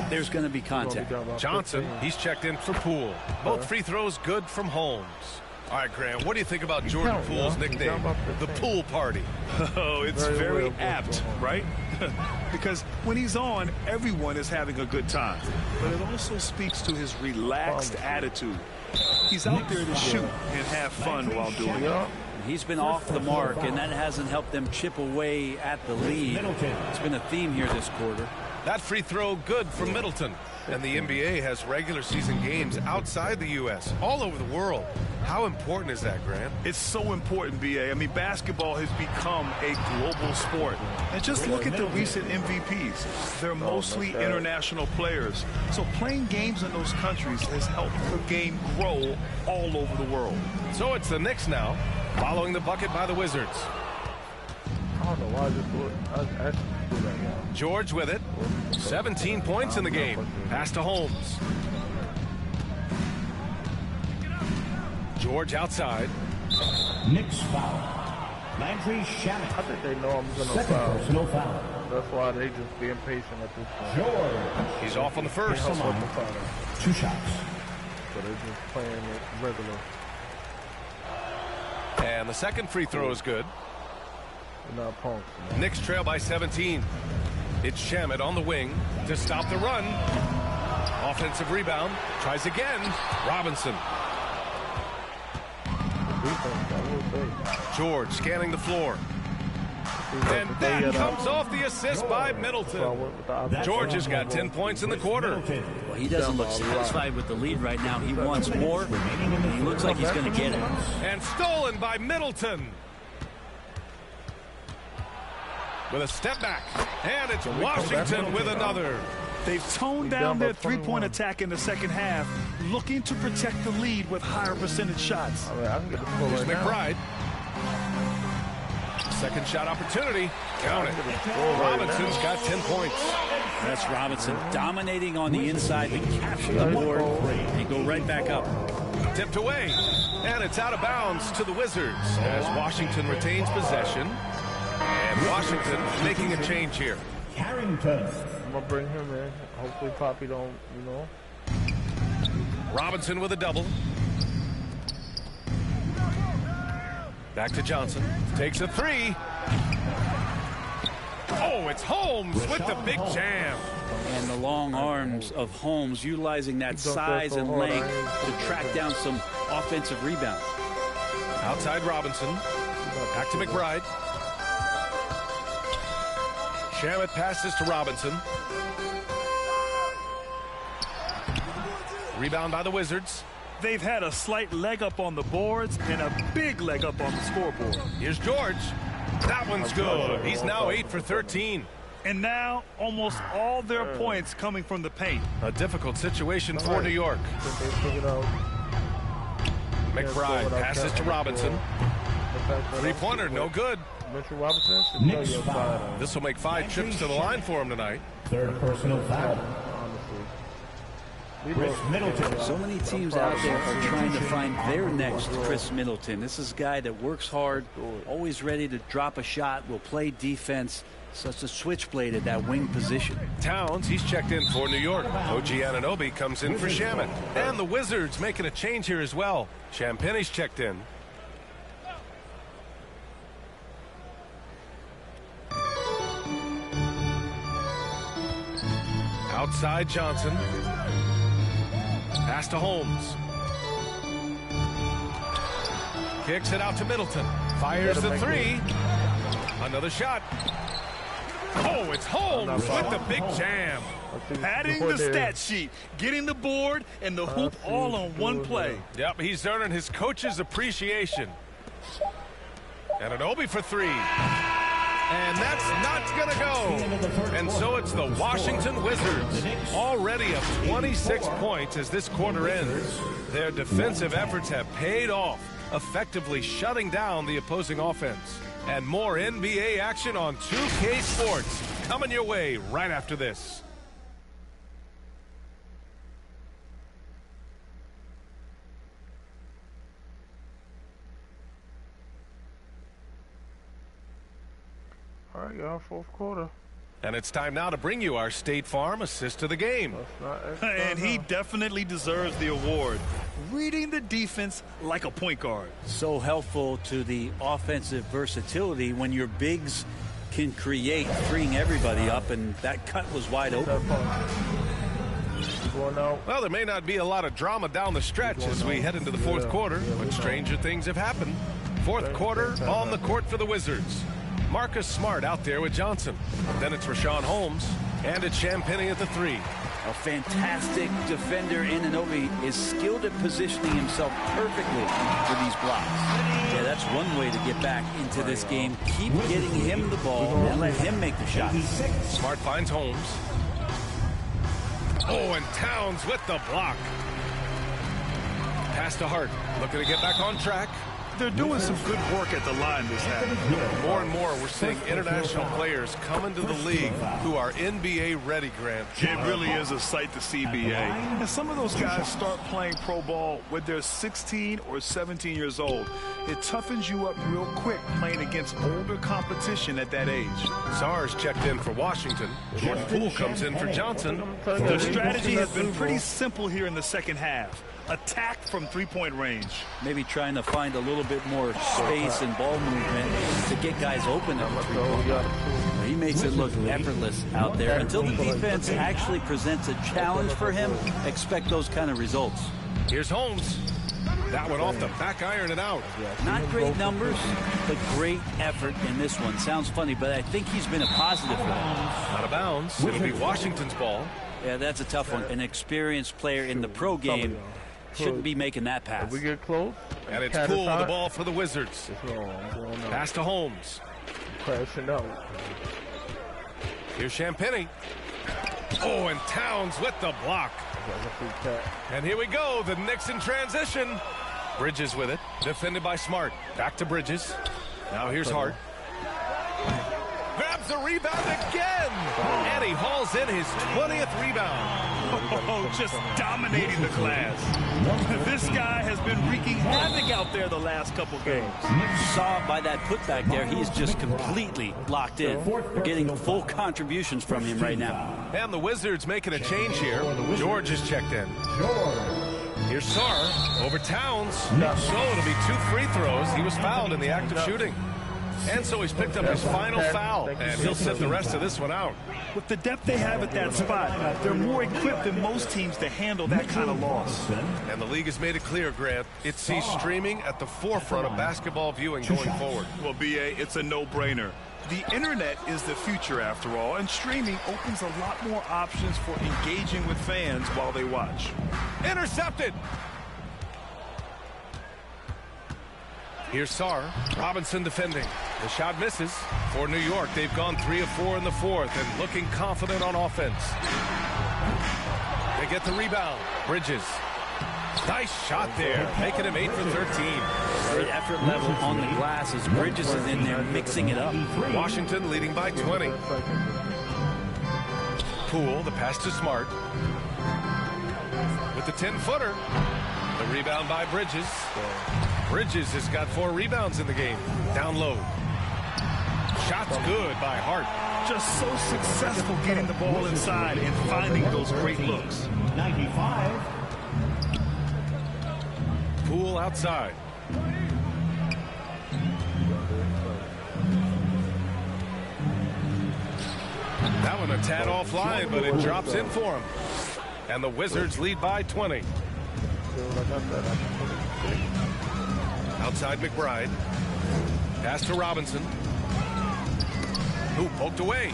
there's going to be contact. Johnson, he's checked in for Poole. Both free throws good from Holmes. All right, Graham, what do you think about Jordan Poole's nickname, the Pool Party? Oh, it's very apt, right? Because when he's on, everyone is having a good time. But it also speaks to his relaxed attitude. He's out there to shoot and have fun while doing it. He's been off the mark, and that hasn't helped them chip away at the lead. It's been a theme here this quarter. That free throw good from Middleton. And the NBA has regular season games outside the U.S., all over the world. How important is that, Grant? It's so important, B.A. I mean, basketball has become a global sport. And just look at the recent MVPs. They're mostly international players. So playing games in those countries has helped the game grow all over the world. So it's the Knicks now, following the bucket by the Wizards. I don't know why I just do it. I actually do that, yeah. George with it. 17 points in the game. Pass to Holmes. George outside. Knicks foul. Landry Shamet. I think they know I'm going to Second foul. personal foul. That's why they just being patient at this point. George. He's off on the first. 2 shots. So they're just playing it regular. And the second free throw is good. They're not punks. Knicks trail by 17. It's Shamet on the wing to stop the run. Offensive rebound. Tries again. Robinson. George scanning the floor. And that comes off the assist by Middleton. George has got 10 points in the quarter. Well, he doesn't look satisfied with the lead right now. He wants more, and he looks like he's going to get it. And stolen by Middleton. With a step back. And it's Washington with another. They've toned down their three-point attack in the second half, looking to protect the lead with higher percentage shots. Here's McBride. Second shot opportunity. Count it. Robinson's got 10 points. That's Robinson dominating on the inside to capture the board and go right back up. Tipped away. And it's out of bounds to the Wizards as Washington retains possession. And Washington making a change here. Carrington. I'm going to bring him in. Hopefully Poppy don't, you know. Robinson with a double. Back to Johnson. Takes a three. Oh, it's Holmes with the big jam. And the long arms of Holmes utilizing that size and length to track down some offensive rebounds. Outside Robinson. Back to McBride. Shamet passes to Robinson. Rebound by the Wizards. They've had a slight leg up on the boards and a big leg up on the scoreboard. Here's George. That one's good. He's now 8 for 13. And now almost all their points coming from the paint. A difficult situation for New York. McBride passes to Robinson. Three-pointer, no good. This will make 5 trips to the line for him tonight. Third personal foul. Chris Middleton. So many teams out there are trying to find their next Chris Middleton. This is a guy that works hard, always ready to drop a shot, will play defense, such a switchblade at that wing position. Towns, he's checked in for New York. OG Anunoby comes in for Shamet. And the Wizards making a change here as well. Champagne's checked in. Outside Johnson. Pass to Holmes. Kicks it out to Middleton. Fires the three. Another shot. Oh, it's Holmes with the big jam. Padding the stat sheet, getting the board and the hoop all on one play. Yep, he's earning his coach's appreciation. And Anunoby for three. And that's not going to go. And so it's the Washington Wizards, already up 26 points as this quarter ends. Their defensive efforts have paid off, effectively shutting down the opposing offense. And more NBA action on 2K Sports coming your way right after this. All right, y'all, fourth quarter. And it's time now to bring you our State Farm assist to the game. And he definitely deserves the award. Reading the defense like a point guard. So helpful to the offensive versatility when your bigs can create, freeing everybody up, and that cut was wide open. Well, there may not be a lot of drama down the stretch as we head into the fourth quarter, but stranger things have happened. Fourth quarter on the court for the Wizards. Marcus Smart out there with Johnson. Then it's Rashawn Holmes. And it's Champagnie at the 3. A fantastic defender. Anunoby is skilled at positioning himself perfectly for these blocks. Yeah, that's one way to get back into this game. Keep getting him the ball and let him make the shots. Smart finds Holmes. Oh, and Towns with the block. Pass to Hart. Looking to get back on track. They're doing some good work at the line this half. More and more, we're seeing international players come into the league who are NBA ready, Grant. It really is a sight to see, BA. And some of those guys start playing pro ball when they're 16 or 17 years old. It toughens you up real quick playing against older competition at that age. Sarge checked in for Washington. Jordan Poole comes in for Johnson. The strategy has been pretty simple here in the second half. Attack from three-point range. Maybe trying to find a little bit more space and ball movement to get guys open at the three-point. He makes it look effortless out there. Until the defense actually presents a challenge for him, expect those kind of results. Here's Holmes. That one off the back iron and out. Not great numbers, but great effort in this one. Sounds funny, but I think he's been a positive for them. Out of bounds. It'll be Washington's ball. Yeah, that's a tough one. An experienced player in the pro game shouldn't be making that pass. We get close. And it's Poole the ball for the Wizards. Pass to Holmes. Crashing out. Here's Champagnie. Oh, and Towns with the block. And here we go. The Knicks in transition. Bridges with it. Defended by Smart. Back to Bridges. Now here's Hart. Grabs the rebound again. And he hauls in his 20th rebound. Oh, just dominating the glass. This guy has been wreaking havoc out there the last couple games. Saw by that putback there, he is just completely locked in. We're getting full contributions from him right now. And the Wizards making a change here. George is checked in. Here's Sarr over Towns. So it'll be 2 free throws. He was fouled in the act of shooting. And so he's picked up his final foul, and he'll sit the rest of this one out. With the depth they have at that spot, they're more equipped than most teams to handle that kind of loss. And the league has made it clear, Grant, it sees streaming at the forefront of basketball viewing going forward. Well, BA, it's a no-brainer. The internet is the future, after all, and streaming opens a lot more options for engaging with fans while they watch. Intercepted! Here's Sarr. Robinson defending. The shot misses. For New York, they've gone 3 of 4 in the fourth and looking confident on offense. They get the rebound. Bridges. Nice shot there, making him 8 for 13. Great effort level on the glass as Bridges is in there mixing it up. Washington leading by 20. Poole, the pass to Smart. With the 10-footer. The rebound by Bridges. Bridges has got 4 rebounds in the game. Down low. Shots good by Hart. Just so successful getting the ball inside and finding those great looks. 95. Poole outside. That one a tad offline, but it drops in for him. And the Wizards lead by 20. Outside McBride. Pass to Robinson. Who poked away.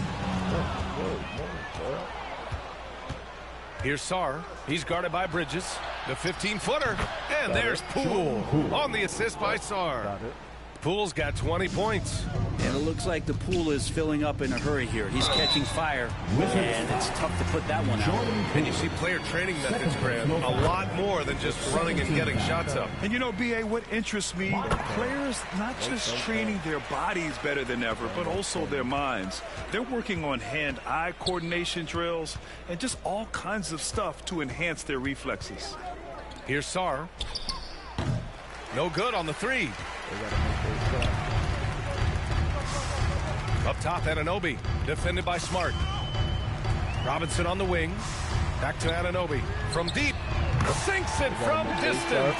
Here's Sarr. He's guarded by Bridges. The 15-footer. And there's Poole on the assist by Sarr. Poole's got 20 points. And it looks like the pool is filling up in a hurry here. He's catching fire, and it's tough to put that one out. And you see player training methods, Grant, a lot more than just running and getting shots up. And you know, BA, what interests me, players not just training their bodies better than ever, but also their minds. They're working on hand-eye coordination drills and just all kinds of stuff to enhance their reflexes. Here's Sarr. No good on the 3. Up top, Anunoby, defended by Smart. Robinson on the wing. Back to Anunoby. From deep. Sinks it from distance.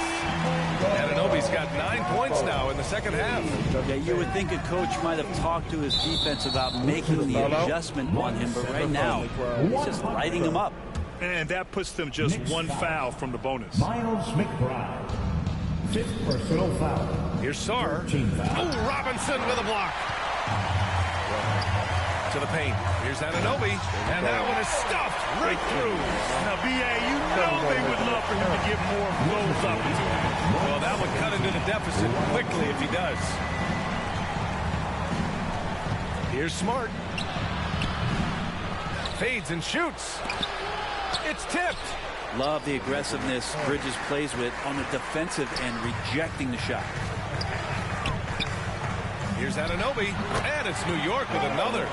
Anunoby's got 9 points now in the second half. Yeah, you would think a coach might have talked to his defense about making the adjustment on him, but right now, he's just lighting him up. And that puts them just 1 foul from the bonus. Miles McBride, 5th personal foul. Here's Sarr. Oh, Robinson with a block. To the paint. Here's Anunoby. And that one is stuffed right through. Now, B.A., you know they would love for him to get more of those opportunities. Well, that would cut into the deficit quickly if he does. Here's Smart. Fades and shoots. It's tipped. Love the aggressiveness Bridges plays with on the defensive end, rejecting the shot. Here's Anunoby, and it's New York with another.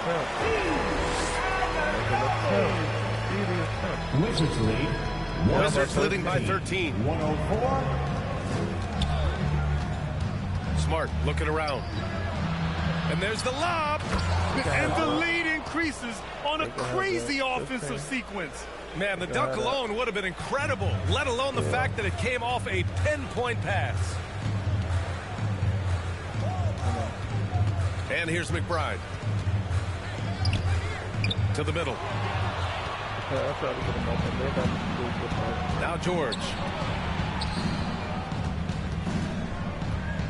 Wizards lead. Wizards leading by 13. 104. Smart looking around. And there's the lob. And the lead increases on a crazy offensive sequence. Man, the dunk alone would have been incredible, let alone the fact that it came off a pinpoint pass. And here's McBride. To the middle. Now George.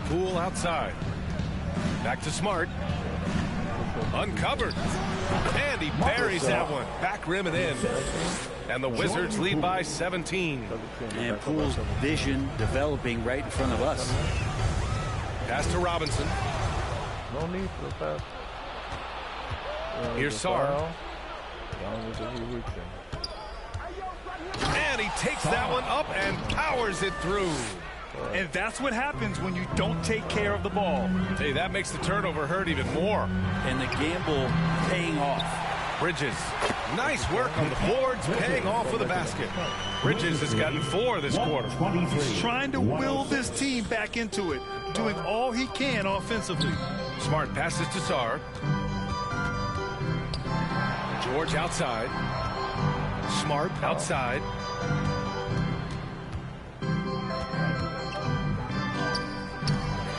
Poole outside. Back to Smart. Uncovered. And he buries that one. Back rim and in. And the Wizards lead by 17. And Poole's vision developing right in front of us. Pass to Robinson. No need for the pass. Here's Sarr. And he takes that one up and powers it through. And that's what happens when you don't take care of the ball. Hey, that makes the turnover hurt even more. And the gamble paying off. Bridges. Nice work on the boards, paying off with a basket. Bridges has gotten 4 this quarter. He's trying to will this team back into it, doing all he can offensively. Smart passes to Sarr. George outside. Smart outside.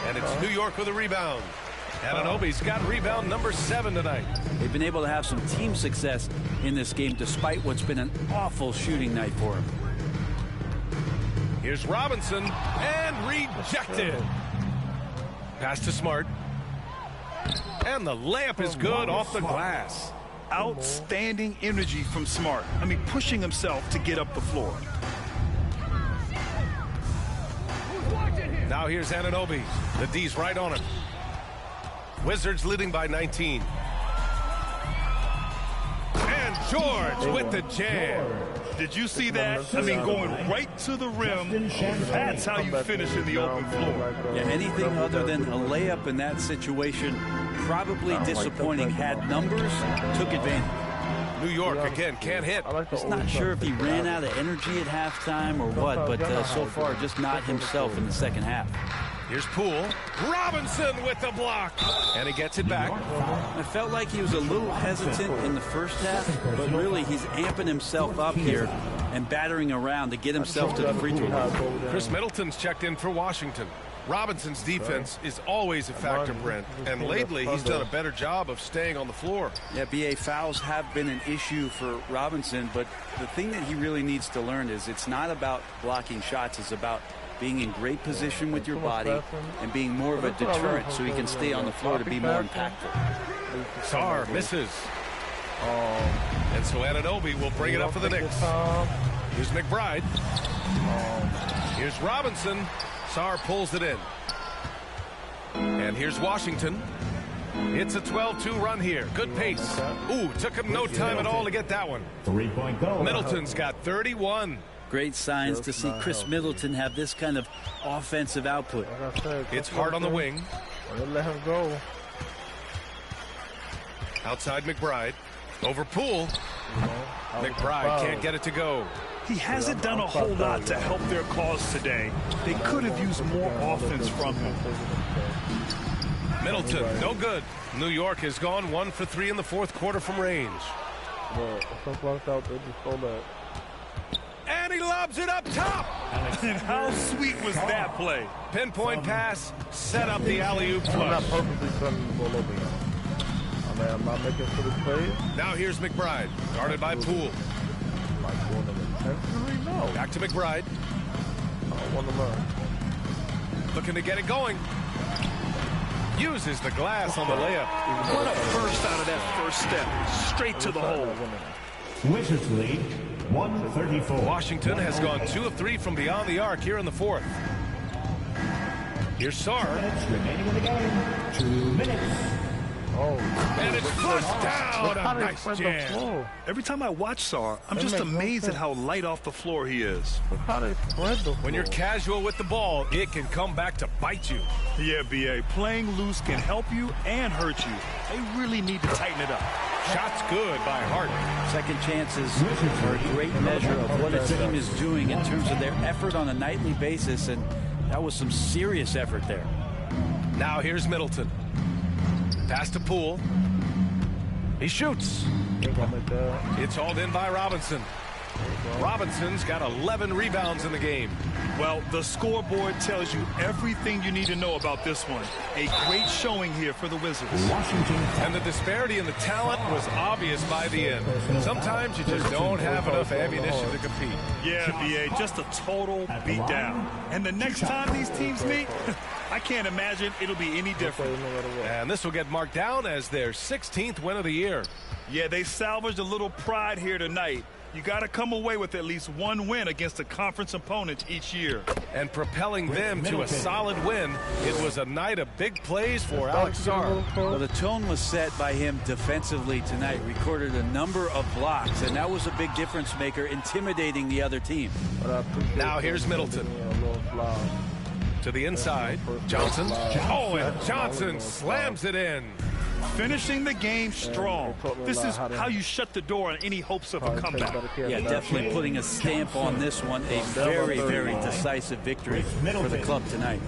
And it's New York with a rebound. Anunoby's got rebound number 7 tonight. They've been able to have some team success in this game despite what's been an awful shooting night for him. Here's Robinson and rejected. Pass to Smart. And the layup is good off the glass. Outstanding energy from Smart. I mean, pushing himself to get up the floor. Now here's Anunoby. The D's right on him. Wizards leading by 19. And George with the jam. Did you see that? I mean, going right to the rim. That's how you finish in the open floor. Yeah, anything other than a layup in that situation, probably disappointing. Had numbers, took advantage. New York again can't hit. Just not sure if he ran out of energy at halftime or what, but so far just not himself in the second half. Here's Poole. Robinson with the block. And he gets it back. I felt like he was a little hesitant in the first half, but really he's amping himself up here and battering around to get himself to the free throw line. Chris Middleton's checked in for Washington. Robinson's defense is always a factor, Brent, and lately he's done a better job of staying on the floor. Yeah, B.A., fouls have been an issue for Robinson, but the thing that he really needs to learn is it's not about blocking shots, it's about being in great position with your body and being more of a deterrent so he can stay on the floor to be more impactful. Sarr misses. And so Anunoby will bring it up for the Knicks. Here's McBride. Here's Robinson. Sarr pulls it in. And here's Washington. It's a 12-2 run here. Good pace. Ooh, took him no time at all to get that one. 3-point goal. Middleton's got 31. Great signs to see Chris Middleton have this kind of offensive output. It's hard on the wing. Let him go. Outside McBride. Over Poole. McBride can't get it to go. He hasn't done a whole lot to help their cause today. They could have used more offense from him. Middleton, no good. New York has gone 1 for 3 in the fourth quarter from range. And he lobs it up top. And how sweet was that play? Pinpoint pass, set up the alley-oop flush. I'm not purposely turning the ball over here. I'm not making for the play. Now here's McBride, guarded by Poole. No. Back to McBride. I want to learn. Looking to get it going. Uses the glass on the layup. What a burst out of that first step. Straight to the hole. Wizards lead, 134. Washington has gone 2 of 3 from beyond the arc here in the fourth. Here's Sarr. Remaining in the game, 2 minutes. And it's flushed down. A nice jam. Every time I watch Sarr, I'm just amazed at how light off the floor he is. When you're casual with the ball, it can come back to bite you. Yeah, B.A. Playing loose can help you and hurt you. They really need to tighten it up. Shots good by Hart. Second chances are a great measure of what a team is doing in terms of their effort on a nightly basis, and that was some serious effort there. Now here's Middleton. Pass to Poole. He shoots. It's hauled in by Robinson. Robinson's got 11 rebounds in the game. Well, the scoreboard tells you everything you need to know about this one. A great showing here for the Wizards. And the disparity in the talent was obvious by the end. Sometimes you just don't have enough ammunition to compete. Yeah, B.A., just a total beatdown. And the next time these teams meet, I can't imagine it'll be any different. And this will get marked down as their 16th win of the year. Yeah, they salvaged a little pride here tonight. You got to come away with at least one win against a conference opponent each year. And propelling them to a solid win, it was a night of big plays for Alex Sarr. Well, the tone was set by him defensively tonight. Recorded a number of blocks, and that was a big difference maker, intimidating the other team. Now here's Middleton. To the inside. Johnson. Oh, and Johnson slams it in. Finishing the game strong. This is how you shut the door on any hopes of a comeback. Yeah, definitely putting a stamp on this one. A very, very decisive victory for the club tonight.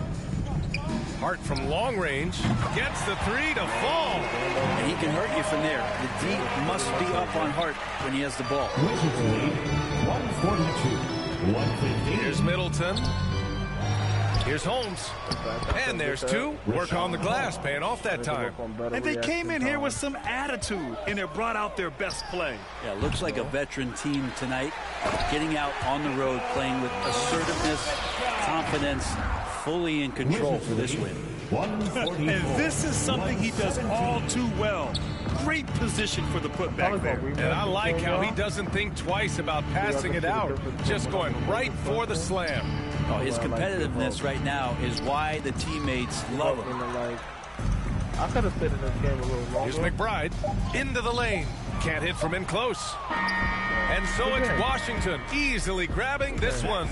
Hart from long range gets the three to fall. And he can hurt you from there. The D must be up on Hart when he has the ball. 142, 115. Here's Middleton. Here's Holmes. And there's two. Work on the glass, paying off that time. And they came in here with some attitude, and they brought out their best play. Yeah, looks like a veteran team tonight, getting out on the road, playing with assertiveness, confidence, fully in control for this win. And this is something he does all too well. Great position for the putback there. And I like how he doesn't think twice about passing it out, just going right for the slam. Oh, his competitiveness right now is why the teammates love him. I could have stayed in this game a little longer. Here's McBride into the lane. Can't hit from in close. And so it's Washington easily grabbing this one.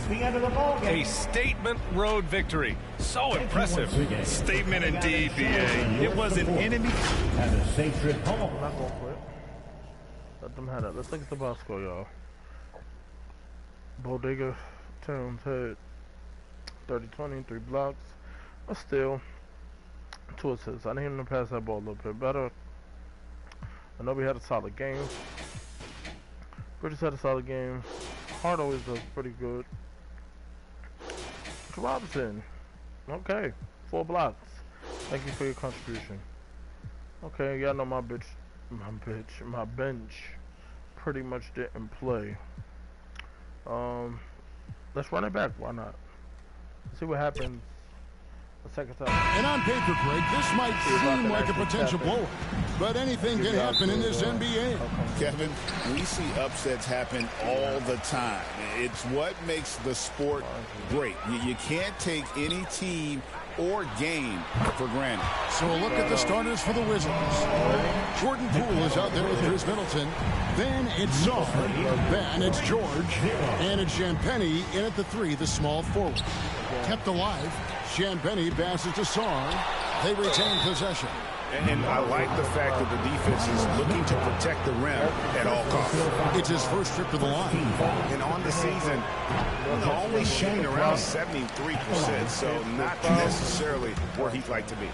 A statement road victory. So impressive. Statement indeed, B.A. It was an enemy. And a safe trip home. I'm not going to quit. Let them have it. Let's look at the box score, y'all. Bodega Towns had 30-20, 3 blocks. But still, 2 assists. I need him to pass that ball a little bit better. I know we had a solid game. Bridges had a solid game. Hart always does pretty good. Robinson. Okay. 4 blocks. Thank you for your contribution. Okay, y'all know my bench pretty much didn't play. Let's run it back. Why not? Let's see what happens the second time. And on paper, Greg, this might seem like a potential blow, but anything can happen in this NBA. Kevin, we see upsets happen all the time. It's what makes the sport great. You can't take any team or game for granted. So a look at the starters for the Wizards. Jordan Poole is out there with Chris Middleton. Then it's Sarr. Then it's George. And it's Champagnie in at the 3, the small forward. Kept alive. Champagnie passes to Sarr. They retain possession. And I like the fact that the defense is looking to protect the rim at all costs. It's his first trip to the line. And on the season, only shooting around 73%, so not necessarily where he'd like to be.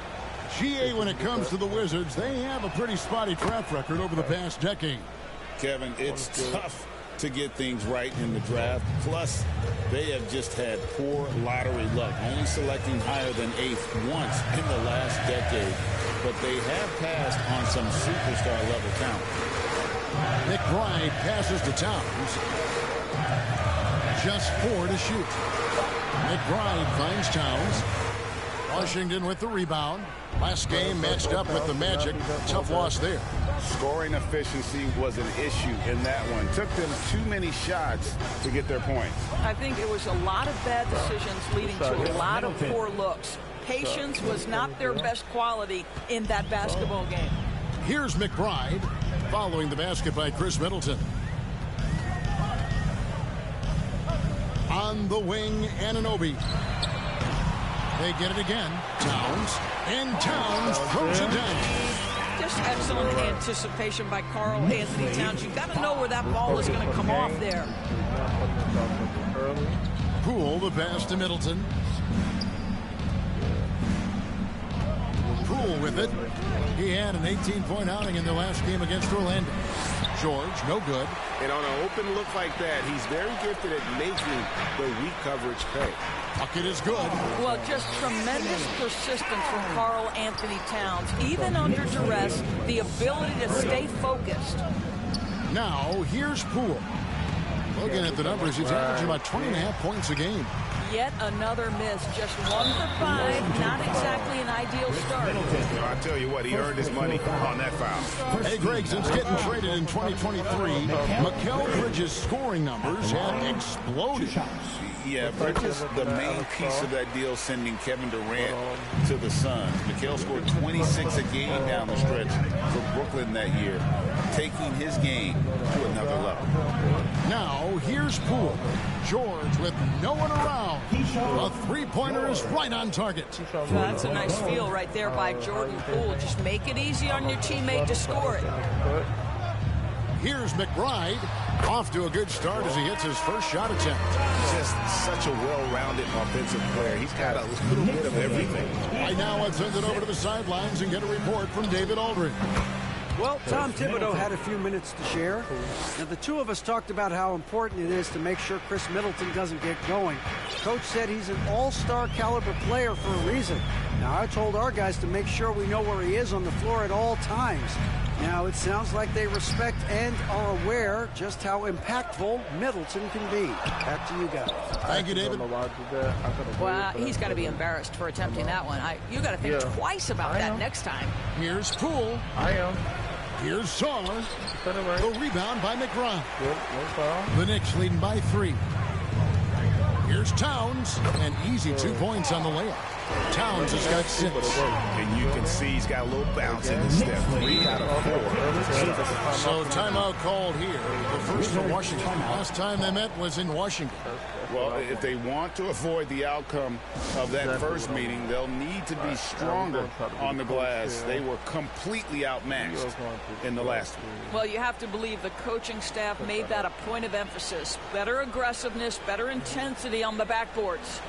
GA, when it comes to the Wizards, they have a pretty spotty track record over the past decade. Kevin, it's tough to get things right in the draft. Plus, they have just had poor lottery luck, only selecting higher than 8th once in the last decade. But they have passed on some superstar-level talent. McBride passes to Towns. Just 4 to shoot. McBride finds Towns. Washington with the rebound. Last game matched up with the Magic. Tough loss there. Scoring efficiency was an issue in that one. Took them too many shots to get their points. I think it was a lot of bad decisions leading to a lot of poor looks. Patience was not their best quality in that basketball game. Here's McBride following the basket by Chris Middleton. On the wing, Anunoby. They get it again. Towns. And Towns throws it down. Just excellent anticipation by Karl Anthony Towns. You've got to know where that ball is going to come off there. Poole the pass to Middleton. Poole with it. He had an 18-point outing in the last game against Orlando. George, no good. And on an open look like that, he's very gifted at making the weak coverage pay. Bucket is good. Well, just tremendous persistence from Karl Anthony Towns. Even under duress, the ability to stay focused. Now, here's Poole. Looking at the numbers, he's averaging about 20.5 points a game. Yet another miss. Just 1 for 5. Not exactly an ideal start. I'll tell you what, he earned his money on that foul. Hey, Greg, since getting traded in 2023, Mikal Bridges' scoring numbers have exploded. Yeah, Bridges, the main piece of that deal, sending Kevin Durant to the Suns. Mikal scored 26 a game down the stretch for Brooklyn that year, taking his game to another level. Now, here's Poole. George with no one around. A three-pointer is right on target. That's a nice feel right there by Jordan Poole. Just make it easy on your teammate to score it. Here's McBride. Off to a good start as he hits his first shot attempt. Just such a well-rounded offensive player. He's got a little bit of everything. Right now, let's send it over to the sidelines and get a report from David Aldridge. Well, Tom Thibodeau had a few minutes to share. Now, the two of us talked about how important it is to make sure Chris Middleton doesn't get going. Coach said he's an all-star caliber player for a reason. Now, I told our guys to make sure we know where he is on the floor at all times. Now, it sounds like they respect and are aware just how impactful Middleton can be. Back to you guys. Thank you, David. Well, he's got to be embarrassed for attempting that one. You got to think twice about that next time. Here's Poole. Here's Saw. The rebound by McBride. The Knicks leading by 3. Here's Towns. An easy 2 points on the layup. Towns has got 6. And you can see he's got a little bounce in his step. 3 out of 4. So timeout called here. The first for Washington. Last time they met was in Washington. Well, if they want to avoid the outcome of that first meeting, they'll need to be stronger on the glass. They were completely outmatched in the last one. Well, you have to believe the coaching staff made that a point of emphasis. Better aggressiveness, better intensity on the backboards.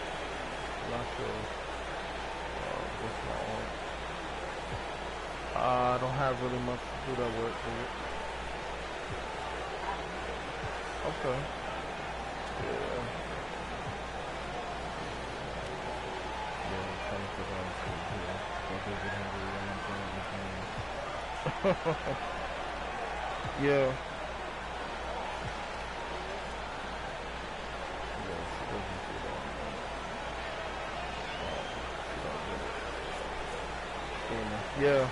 I don't have really much to do that with. Okay. Yeah. Yeah.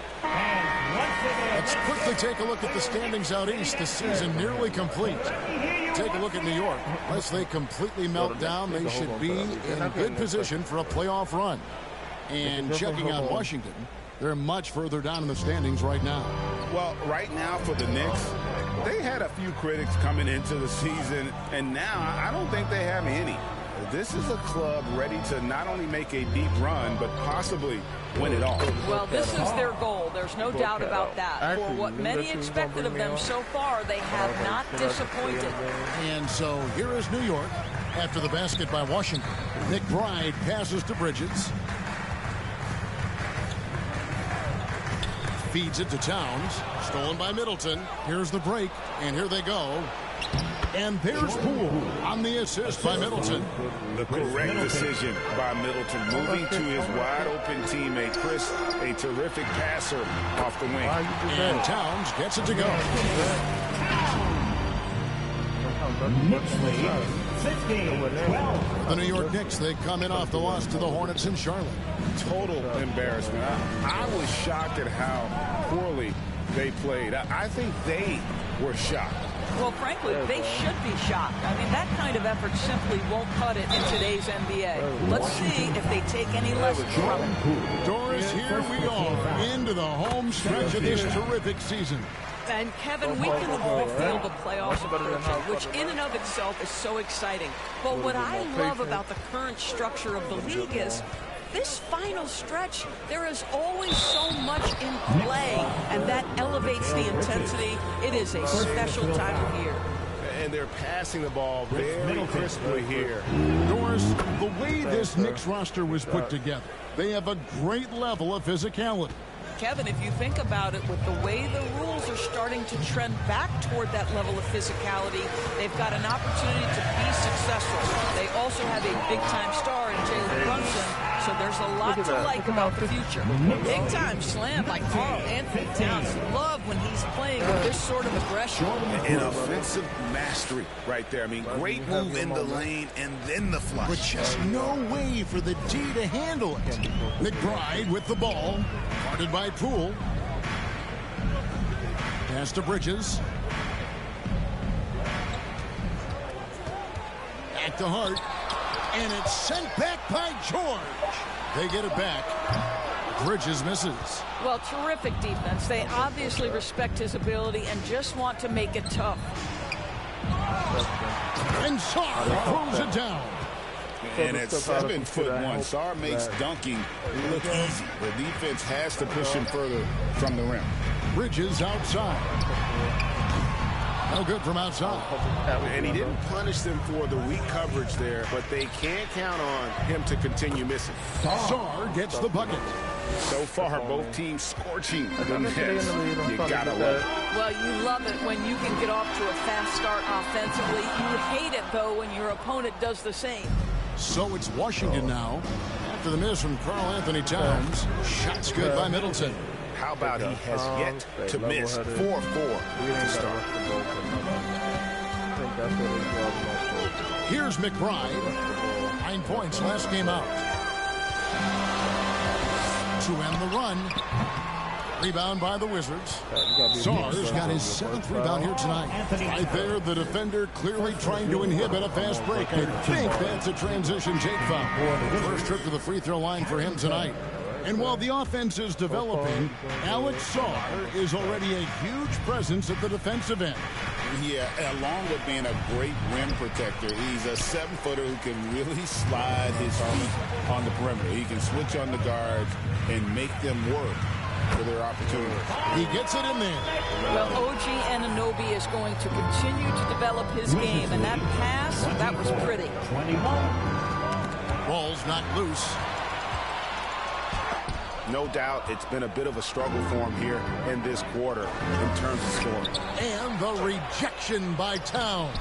Let's quickly take a look at the standings out east. The season nearly complete. Take a look at New York. Unless they completely melt down, they should be in good position for a playoff run. And checking out Washington, they're much further down in the standings right now. Well, right now for the Knicks, they had a few critics coming into the season, and now I don't think they have any. This is a club ready to not only make a deep run, but possibly win it all. Well, this is their goal. There's no doubt about that. For what many expected of them so far, they have not disappointed. And so here is New York after the basket by Washington. McBride passes to Bridges. Feeds it to Towns. Stolen by Middleton. Here's the break, and here they go. And there's Poole on the assist by Middleton. The correct decision by Middleton, moving to his wide-open teammate, Chris, a terrific passer off the wing. And Towns gets it to go. Knicks lead The New York Knicks, they come in off the loss to the Hornets in Charlotte. Total embarrassment. I was shocked at how poorly they played. I think they were shocked. Well, frankly, they should be shocked. I mean, that kind of effort simply won't cut it in today's NBA. Let's see if they take any lessons from it. Doris, here we are into the home stretch of this terrific season. And, Kevin, we can all feel the playoffs approaching, which in and of itself is so exciting. But what I love about the current structure of the league is this final stretch, there is always so much in play, and that elevates the intensity. It is a special time of year. And they're passing the ball very crisply here. Doris, the way this Knicks roster was put together, they have a great level of physicality. Kevin, if you think about it, with the way the rules are starting to trend back toward that level of physicality, they've got an opportunity to be successful. They also have a big-time star in Jalen Brunson, so there's a lot to like about the future. Big-time slam by Karl Anthony Towns. Love when he's playing with this sort of aggression. And offensive mastery right there. I mean, great move in the lane and then the flush. But just no way for the D to handle it. McBride with the ball. Guarded by Poole. Pass to Bridges. Back to Hart. And it's sent back by George. They get it back. Bridges misses. Well, terrific defense. They obviously respect his ability and just want to make it tough. And Sarr throws it down. And at 7'1", Sarr makes dunking look easy. The defense has to push him further from the rim. Bridges outside. No good from outside. And he didn't punish them for the weak coverage there, but they can't count on him to continue missing. Sarr gets the bucket. So far, both teams scorching the Nets. You gotta love it. Well, you love it when you can get off to a fast start offensively. You hate it, though, when your opponent does the same. So it's Washington now. After the miss from Karl Anthony Towns. Shots good by Middleton. How about he has yet to miss 4-4 to start. Here's McBride. 9 points last game out. To end the run. Rebound by the Wizards. Sarr's got his 7th rebound here tonight. Right there, the defender clearly trying to inhibit a fast break. I think that's a transition take foul. First trip to the free throw line for him tonight. And while the offense is developing, Alex Sarr is already a huge presence at the defensive end. Yeah, along with being a great rim protector, he's a 7-footer who can really slide his feet on the perimeter. He can switch on the guards and make them work for their opportunities. He gets it in there. Well, OG Anunoby is going to continue to develop his game, and that pass, that was pretty. Ball's not loose. No doubt it's been a bit of a struggle for him here in this quarter in terms of scoring. And the rejection by Towns.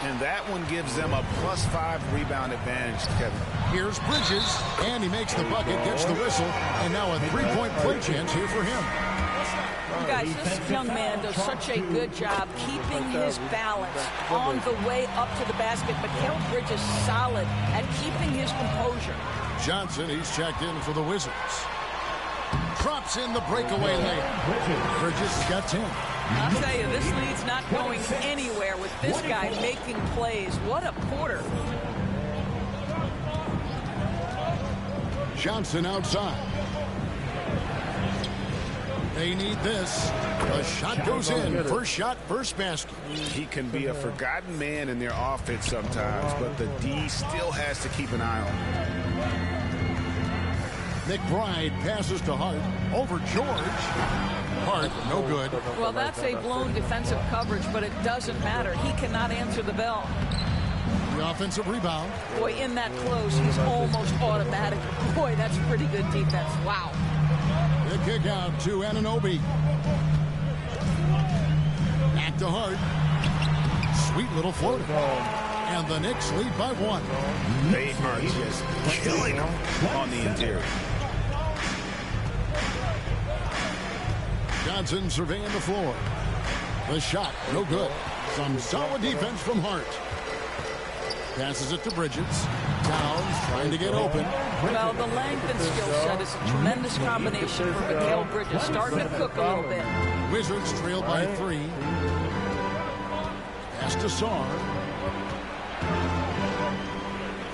And that one gives them a +5 rebound advantage, Kevin. Here's Bridges, and he makes the bucket, gets the whistle, and now a 3-point play chance here for him. You guys, this young man does such a good job keeping his balance on the way up to the basket. Mikal Bridges solid at keeping his composure. Johnson, he's checked in for the Wizards. Drops in the breakaway layup. Bridges has got 10. I'll tell you, this lead's not going anywhere with this guy making plays. What a quarter. Johnson outside. They need this. The shot goes in. First shot, first basket. He can be a forgotten man in their offense sometimes, but the D still has to keep an eye on him. McBride passes to Hart. Over George. Hart, no good. Well, that's a blown defensive coverage, but it doesn't matter. He cannot answer the bell. The offensive rebound. Boy, in that close, he's almost automatic. Boy, that's pretty good defense. Wow. The kick out to Anunoby. Back to Hart. Sweet little floater. And the Knicks lead by 1. They are just killing them on the interior. Johnson surveying the floor. The shot, no good. Some solid defense from Hart. Passes it to Bridges. Towns trying to get open. Well, the length and skill set is a tremendous combination for Mikal Bridges. Starting to cook a little bit. Wizards trail by 3. Pass to Sarr.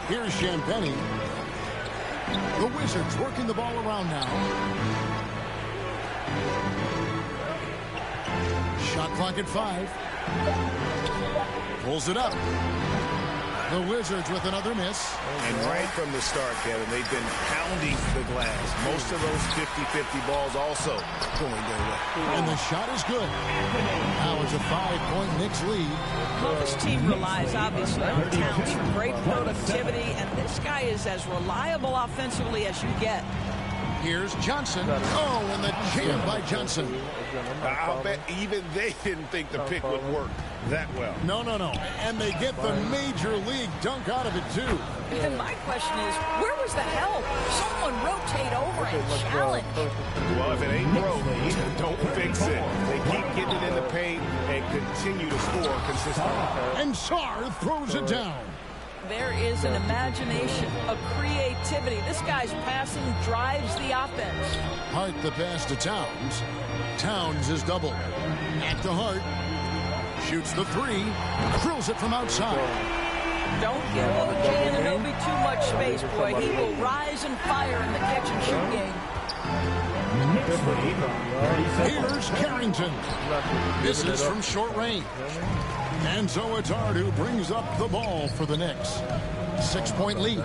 Here's Champagnie. The Wizards working the ball around now. Shot clock at 5. Pulls it up. The Wizards with another miss. And right from the start, Kevin, they've been pounding the glass. Most of those 50-50 balls also going their way. And the shot is good. Now it's a 5-point Knicks lead. Well, this team relies obviously on Towns for great productivity, and this guy is as reliable offensively as you get. Here's Johnson. Oh, and the jam by Johnson. I'll bet even they didn't think the pick would work that well. No. And they get the major league dunk out of it, too. And my question is, where was the help? Someone rotate over and challenge. Well, if it ain't broke, don't fix it. They keep getting it in the paint and continue to score consistently. And Sarr throws it down. There is an imagination, a creativity. This guy's passing drives the offense. Hart the pass to Towns. Towns is doubled. Back to Hart. Shoots the 3. Drills it from outside. Don't give O.J. Anunoby too much space, boy. He will rise and fire in the catch-and-shoot game. Here's Carrington. Misses from short range. And so it's Hart who brings up the ball for the Knicks. 6-point lead.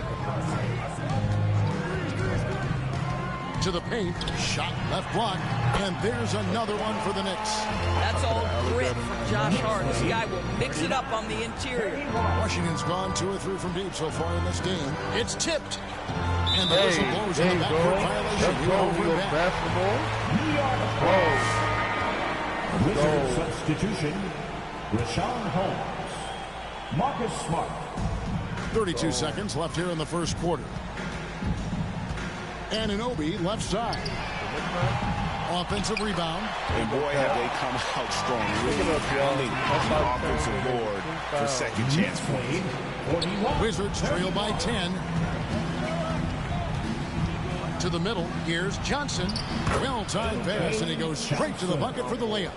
To the paint. Shot left block. And there's another one for the Knicks. That's all grit from Josh Hart. This guy will mix it up on the interior. Washington's gone 2 or 3 from deep so far in this game. It's tipped. And the whistle blows in the backcourt violation. Wizard substitution. Rashawn Holmes. Marcus Smart. 32 seconds left here in the first quarter. Anunoby left side. Offensive rebound. And boy, have they come out strong. Really pounding the offensive board for second chance points. Wizards trail by 10. To the middle. Here's Johnson. Well-timed pass, and he goes straight to the bucket for the layup.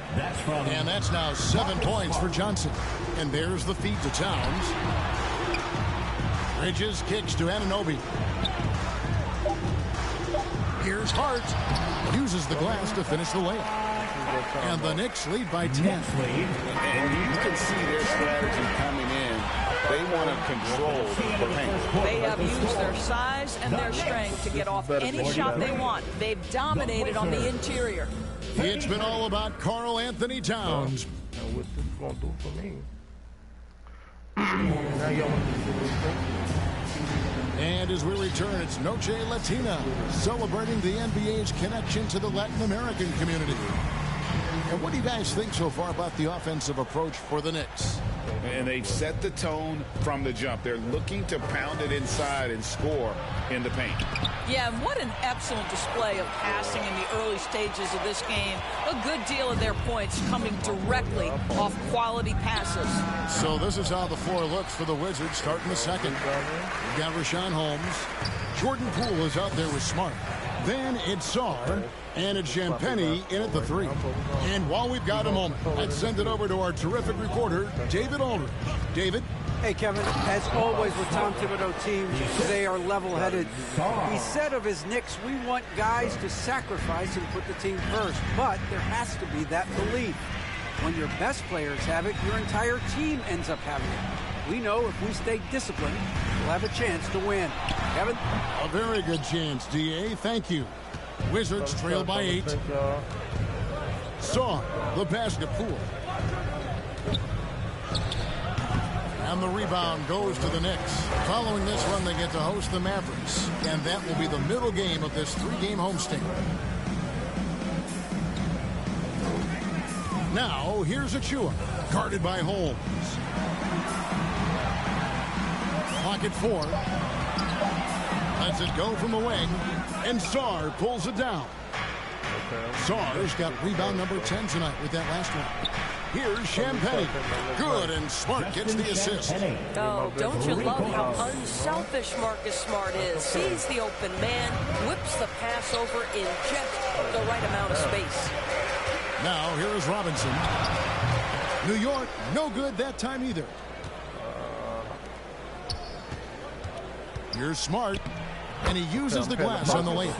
And that's now 7 points for Johnson. And there's the feed to Towns. Bridges kicks to Anunoby. Here's Hart. Uses the glass to finish the layup. And the Knicks lead by 10. And you can see their strategy coming in. They want to control the paint. They have used their size and their strength to get off any shot they want. They've dominated on the interior. It's been all about Karl Anthony Towns. Now what this going to do for me? And as we return, it's Noche Latina, celebrating the NBA's connection to the Latin American community. And what do you guys think so far about the offensive approach for the Knicks? And they've set the tone from the jump. They're looking to pound it inside and score in the paint. Yeah, and what an excellent display of passing in the early stages of this game. A good deal of their points coming directly off quality passes. So this is how the floor looks for the Wizards starting the second. We've got Rashawn Holmes. Jordan Poole is out there with Smart. Then it's Sarr. And it's Champagnie in at the 3. And while we've got a moment, let's send it over to our terrific reporter, David Aldridge. David? Hey, Kevin, as always with Tom Thibodeau teams, they are level-headed. He said of his Knicks, we want guys to sacrifice and put the team first. But there has to be that belief. When your best players have it, your entire team ends up having it. We know if we stay disciplined, we'll have a chance to win. Kevin? A very good chance, D.A. Thank you. Wizards trail by 8. Sarr, the basket Poole. And the rebound goes to the Knicks. Following this run, they get to host the Mavericks. And that will be the middle game of this 3-game homestand. Now, here's Achua, guarded by Holmes. Clock at 4. Lets it go from the wing. And Sarr pulls it down. Sarr's got rebound number 10 tonight with that last one. Here's Champagnie. Good, and Smart gets the assist. Oh, don't you love how unselfish Marcus Smart is? Sees the open man, whips the pass over in just the right amount of space. Now, here is Robinson. New York, no good that time either. Here's Smart, and he uses the glass on the lane.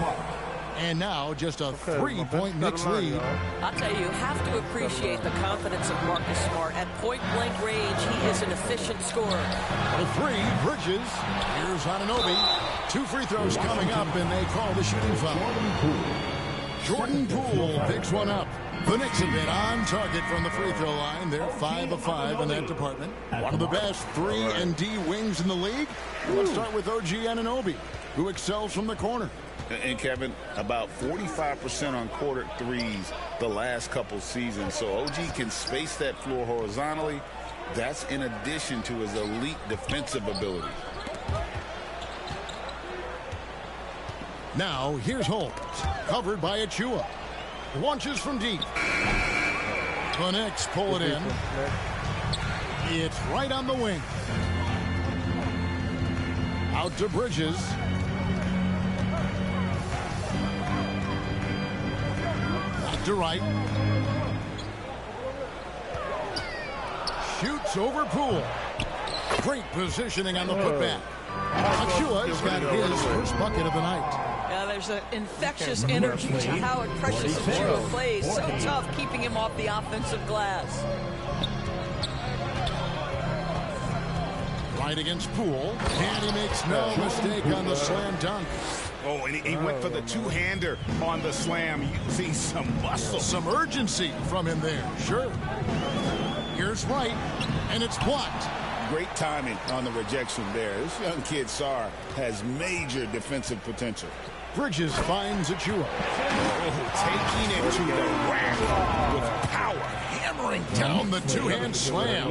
And now just a 3-point Knicks lead. I'll tell you, you have to appreciate the confidence of Marcus Smart. At point-blank range, he is an efficient scorer. The three, Bridges. Here's Anunoby. 2 free throws coming up, and they call the shooting foul. Jordan Poole picks one up. The Knicks have been on target from the free throw line. They're 5 of 5 in that department. One of the best 3-and-D wings in the league. Let's start with OG Anunoby, who excels from the corner. And Kevin, about 45% on quarter threes the last couple seasons. So OG can space that floor horizontally. That's in addition to his elite defensive ability. Now here's Holmes, covered by Achua. Launches from deep. The Knicks pull it in. It's right on the wing. Out to Bridges. To right. Shoots over Poole. Great positioning on the putback. Achua's got his first bucket of the night. Yeah, there's an infectious energy to how Precious Achua plays. So tough keeping him off the offensive glass. Right against Poole. And he makes no mistake on the slam dunk. Oh, and he went for the two-hander on the slam, using some muscle. Some urgency from him there, sure. Here's Wright, and it's blocked. Great timing on the rejection there. This young kid, Sarr, has major defensive potential. Bridges finds Achua. Oh, taking it to the rack with power, hammering down the two-hand slam.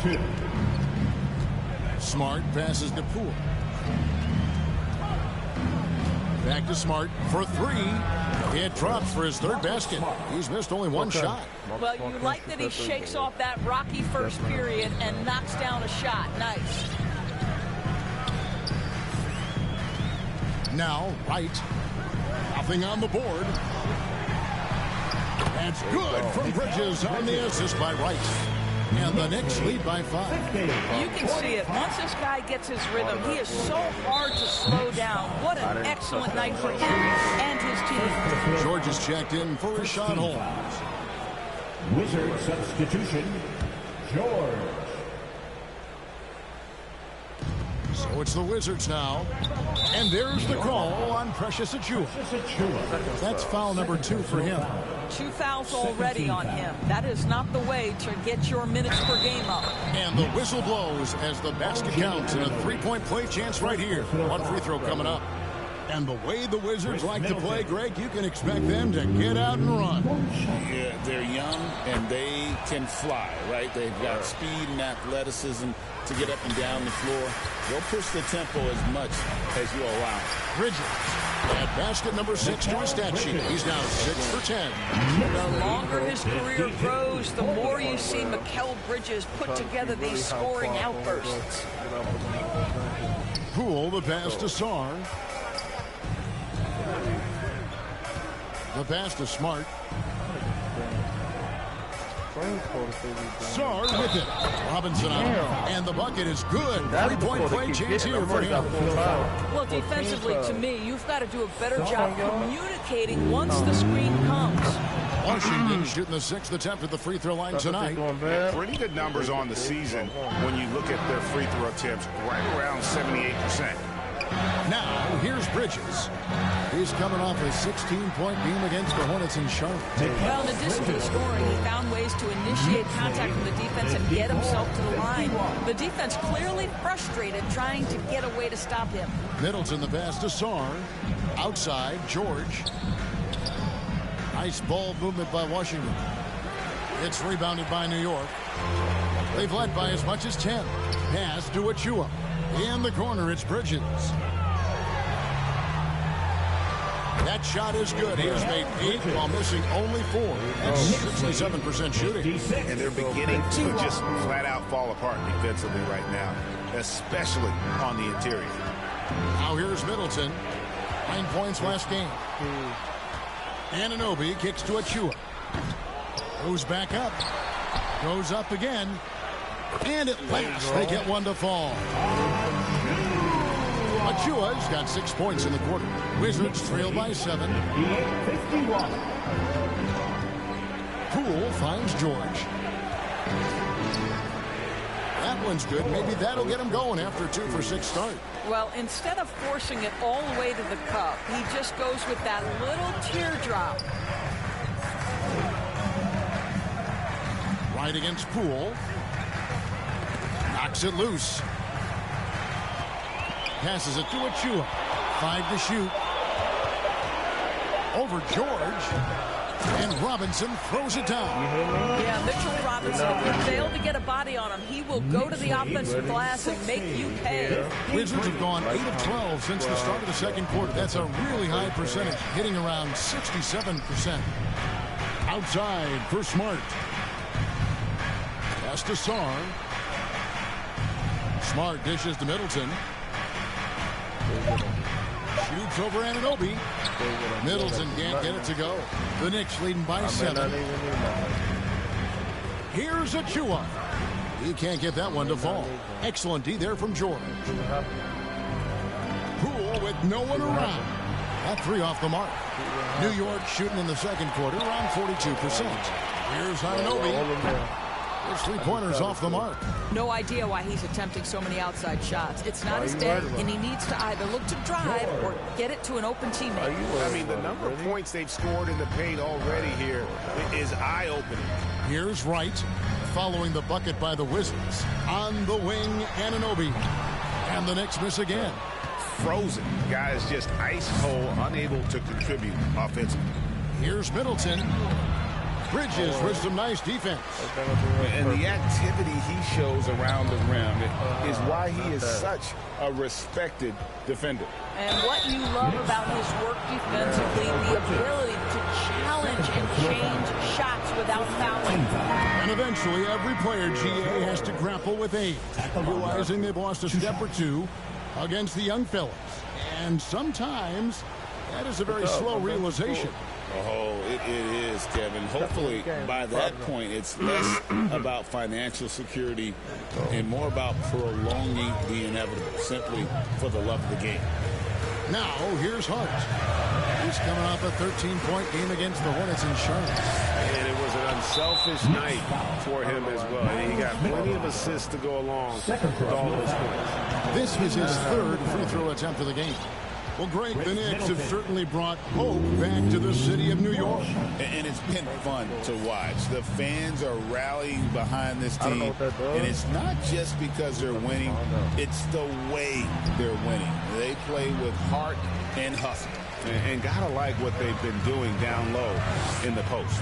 42. Smart passes to Poole. Back to Smart for 3. It drops for his third basket. He's missed only one shot. Well, you like that he shakes off that rocky first period and knocks down a shot. Nice. Now, Wright. Nothing on the board. That's good from Bridges on the assist by Wright. And the Knicks lead by 5. You can see it. Once this guy gets his rhythm, he is so hard to slow down. What an excellent night for him and his team. George is checked in for Rashawn Holmes. Wizard substitution, George. So it's the Wizards now. And there's the call on Precious Achua. That's foul number 2 for him. 2 fouls already on him. That is not the way to get your minutes per game up. And the whistle blows as the basket counts and a 3-point play chance right here. One free throw coming up. And the way the Wizards like to play, Greg, you can expect them to get out and run. Yeah, they're young and they can fly, right? They've got speed and athleticism to get up and down the floor. They'll push the tempo as much as you allow. Bridges at basket number 6 to his stat sheet. He's now 6 for 10. The longer his career grows, the more you see Mikal Bridges put together these scoring outbursts. Poole, the pass to Sarr. The pass to Smart. Sarr with it. Robinson on it. And the bucket is good. 3-point play chance here for him. Well, defensively, to me, you've got to do a better job communicating once the screen comes. Washington shooting the 6th attempt at the free throw line tonight. Pretty good numbers on the season when you look at their free throw attempts, right around 78%. Now, here's Bridges. He's coming off a 16-point game against the Hornets in Charlotte. Well, in addition to scoring, he found ways to initiate contact from the defense and get himself to the line. The defense clearly frustrated trying to get a way to stop him. Middleton the pass to Sarr. Outside, George. Nice ball movement by Washington. It's rebounded by New York. They've led by as much as 10. Pass to Achua. In the corner, it's Bridges. That shot is good. He has made 8 while missing only 4. That's 67% shooting. And they're beginning to just flat out fall apart defensively right now, especially on the interior. Now here's Middleton. 9 points last game. Anunoby kicks to Achua. Goes back up. Goes up again. And at last they get one to fall. Achua's got 6 points in the quarter. Wizards trail by 7. Poole finds George. That one's good. Maybe that'll get him going after a 2-for-6 start. Well, instead of forcing it all the way to the cup, he just goes with that little teardrop. Right against Poole. Knocks it loose. Passes it to Achua. 5 to shoot. Over George. And Robinson throws it down. Yeah, Mitchell Robinson, if you fail to get a body on him, he will go to the offensive glass and make you pay. Wizards have gone 8 of 12 since the start of the second quarter. That's a really high percentage, hitting around 67%. Outside for Smart. Pass to Sarr. Smart dishes to Middleton. Shoots over Anunoby. Middleton can't get it to go. The Knicks leading by 7. Here's Achua. He can't get that one to fall. Excellent D there from George. Poole with no one around. That 3 off the mark. New York shooting in the second quarter around 42%. Here's Anunoby. His 3-pointers off the mark. No idea why he's attempting so many outside shots. It's not his day, and he needs to either look to drive or get it to an open teammate. I mean, the number of points they've scored in the paint already here is eye-opening. Here's Wright, following the bucket by the Wizards. On the wing, Anunoby. And the Knicks miss again. Frozen. Guys just ice cold, unable to contribute offensively. Here's Middleton. Bridges with some nice defense. And the activity he shows around the rim is why he is such a respected defender. And what you love about his work defensively, the ability to challenge and change shots without fouling. And eventually, every player, GA, has to grapple with age, realizing they've lost a step or two against the young fellas. And sometimes that is a very slow realization. Oh, it is, Kevin. Hopefully, by that point, it's less about financial security and more about prolonging the inevitable, simply for the love of the game. Now, here's Hart. He's coming off a 13-point game against the Hornets in Charlotte. And it was an unselfish night for him as well. And he got plenty of assists to go along with all those points. This is his 3rd free throw attempt of the game. Well, Greg, the Knicks have certainly brought hope back to the city of New York. And it's been fun to watch. The fans are rallying behind this team. And it's not just because they're winning. It's the way they're winning. They play with heart and hustle. And gotta like what they've been doing down low in the post.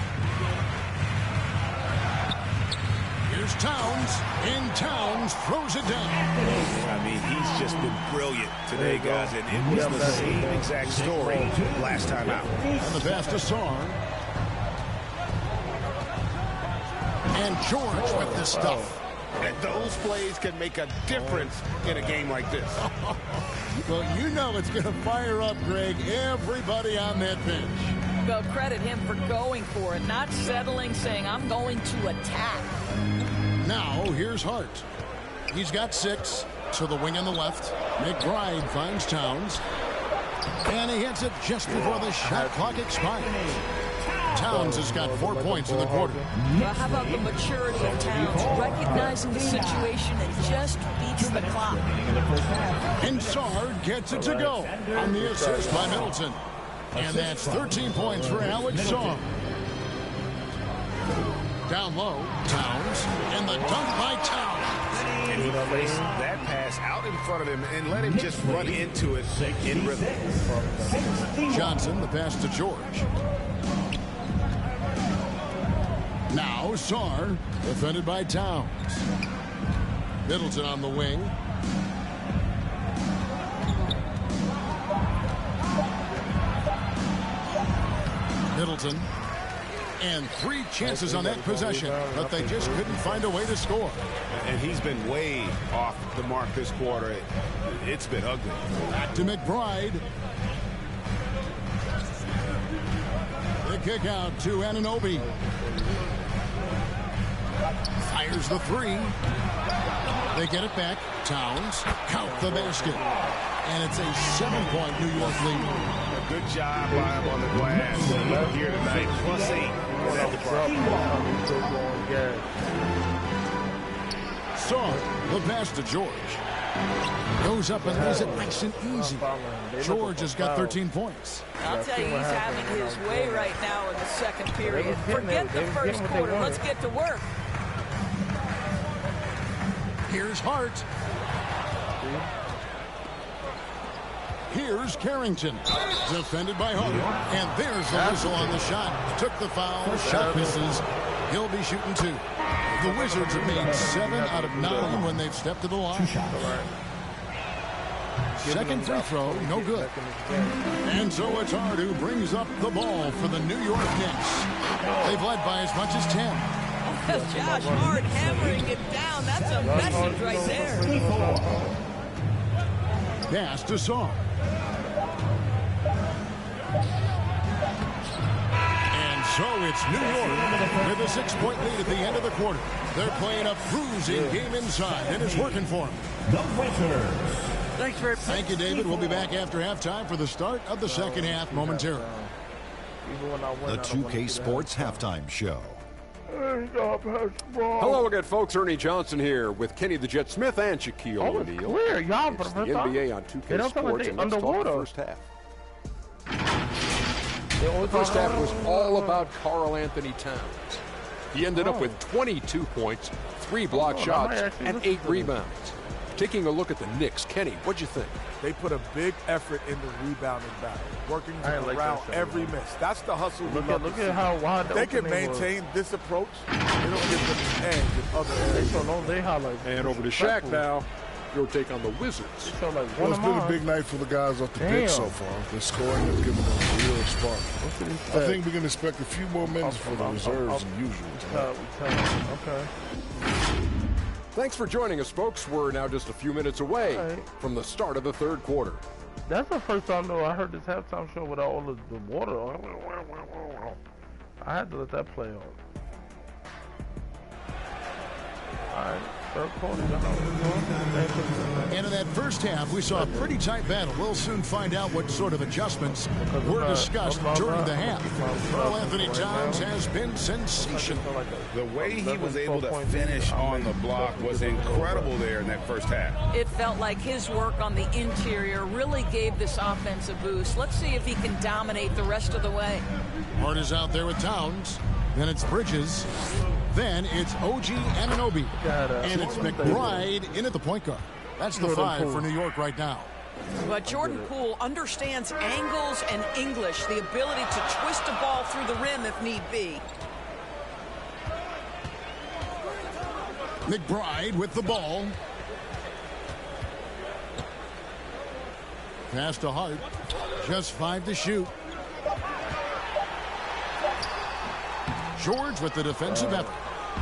Here's Towns, and Towns throws it down. I mean, he's just been brilliant today, guys, and it was the same exact story last time out. And the pass to Sarr. And George with the stuff. And those plays can make a difference in a game like this. Well, you know it's going to fire up, Greg, everybody on that bench. Well, credit him for going for it, not settling, saying, I'm going to attack. Now, here's Hart. He's got 6 to the wing on the left. McBride finds Towns. And he hits it just before the shot clock expires. Towns has got 4 points in the quarter. Well, how about the maturity of Towns? Recognizing the situation and just beats the clock. And Sarr gets it to go on the assist by Middleton. And that's 13 points for Alex Sarr. Down low, Towns, and the dunk by Towns. And he placed that pass out in front of him and let him just run into it in rhythm. Johnson, the pass to George. Now Sarr, defended by Towns. Middleton on the wing. Middleton. And 3 chances on that possession, but they just couldn't find a way to score. And he's been way off the mark this quarter. It's been ugly. Back to McBride. The kick out to Anunoby. Fires the 3. They get it back. Towns count the basket. And it's a 7-point New York lead. Good job by him on the glass here tonight. +8. Saw the pass to George. Goes up and lays it nice and easy. George has got 13 points. I'll tell you, he's having his way right now in the second period. Forget the first quarter. Let's get to work. Here's Hart. Here's Carrington. Defended by Hart. And there's the whistle on the shot. Took the foul. Shot misses. He'll be shooting 2. The Wizards have made 7 out of 9 when they've stepped to the line. Second free throw, no good. And so it's Hart who brings up the ball for the New York Knicks. They've led by as much as 10. Josh Hart hammering it down. That's a message right there. Pass to Saw. And so it's New York with a 6-point lead at the end of the quarter. They're playing a cruising game inside, and it's working for them. The Wizards. Thanks, Rick. Thank you, David. We'll be back after halftime for the start of the second half momentarily. The 2K Sports Halftime Show. Hello again, folks. Ernie Johnson here with Kenny the Jet Smith and Shaquille O'Neal. Clear, y'all, it's the NBA on 2K Sports, and let's talk the first half. The first half was all about Karl Anthony Towns. He ended up with 22 points, 3 block shots, and 8 rebounds. Taking a look at the Knicks, Kenny, what'd you think? They put a big effort in the rebounding battle, working around every miss. That's the hustle. Look at how wide they can maintain this approach. They don't get them edge in other areas. And over to Shaq now. Your take on the Wizards. Well, it's been a big night for the guys off the bench so far. The scoring has given them a real spark. I think we can expect a few more minutes for the reserves than usual. Okay. Thanks for joining us, folks. We're now just a few minutes away from the start of the third quarter. That's the first time, though, I heard this halftime show without all of the water. I had to let that play on. All right. And in that first half, we saw a pretty tight battle. We'll soon find out what sort of adjustments were discussed during the half. Karl Anthony Towns has been sensational. The way he was able to finish on the block was incredible there in that first half. It felt like his work on the interior really gave this offense a boost. Let's see if he can dominate the rest of the way. Hart is out there with Towns. Then it's Bridges. Then it's OG Anunoby. And it's McBride in at the point guard. That's the 5 for New York right now. But Jordan Poole understands angles and English, the ability to twist a ball through the rim if need be. McBride with the ball. Pass to Hart. Just 5 to shoot. George with the defensive effort.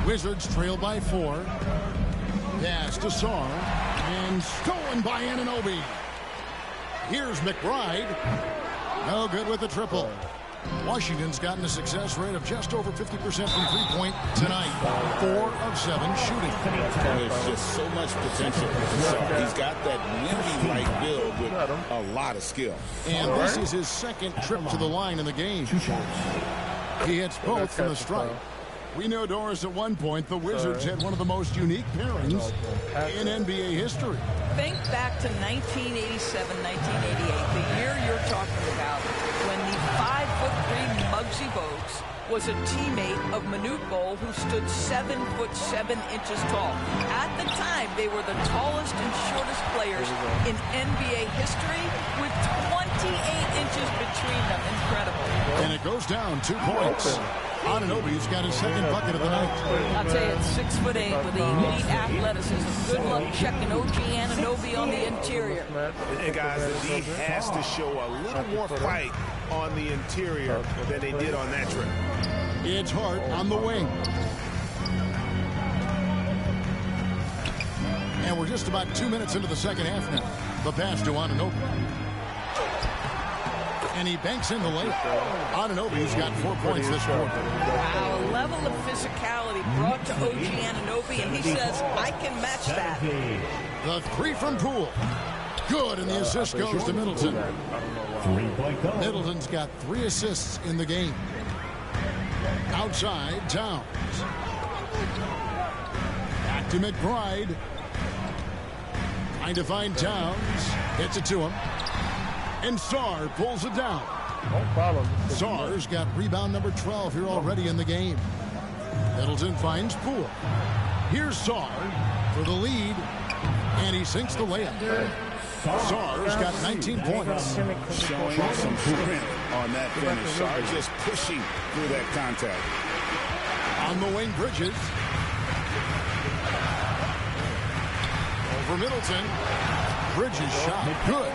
Wizards trail by 4. Pass to Saar. And stolen by Anunoby. Here's McBride. No good with the triple. Washington's gotten a success rate of just over 50% from three-point tonight. 4 of 7 shooting. There's just so much potential. He's got that Wemby-like build with a lot of skill. And this is his second trip to the line in the game. He hits both from the stripe. We know, Doris, at one point, the Wizards had one of the most unique pairings in NBA history. Think back to 1987, 1988, the year you're talking about, when the 5'3" Muggsy Bogues was a teammate of Manute Bol, who stood 7'7" tall. At the time, they were the tallest and shortest players in NBA history, with 28 inches between them. Incredible. And it goes down 2 points. Anunoby's got his second bucket of the night. I'll tell you, it's 6'8" with elite athleticism. Good luck checking OG Anunoby on the interior. And guys, the D has to show a little more fight on the interior than they did on that trip. It's Hart on the wing. And we're just about 2 minutes into the second half now. The pass to Anunoby. And he banks in the layup. Anunoby's got 4 points this quarter. Wow, a level of physicality brought to OG Anunoby, and he says, I can match that. The three from Poole. Good, and the assist goes to Middleton. Middleton's got 3 assists in the game. Outside, Towns. Back to McBride. Trying to find Towns. Gets it to him. And Sarr pulls it down. Sarr's got rebound number 12 here already in the game. Middleton finds Poole. Here's Sarr for the lead. And he sinks the layup. Sarr's got 19 points. Showing some sprint on that finish. Sarr just pushing through that contact. On the wing, Bridges. Over Middleton. Bridges shot. Good.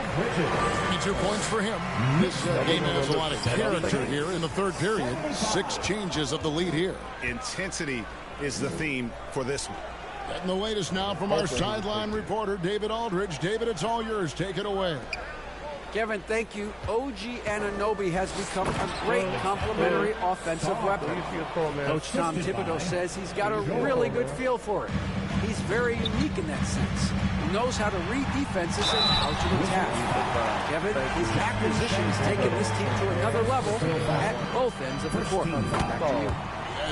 22 points for him. This game has a lot of character here in the third period. 6 changes of the lead here. Intensity is the theme for this one. And the latest now from our sideline reporter, David Aldridge. David, it's all yours. Take it away. Kevin, thank you. OG Anunoby has become a great complementary offensive weapon. Coach Tom Thibodeau says he's got a really good feel for it. He's very unique in that sense. He knows how to read defenses and how to attack. Kevin, his acquisition has taken this team to another level at both ends of the court. Back to you.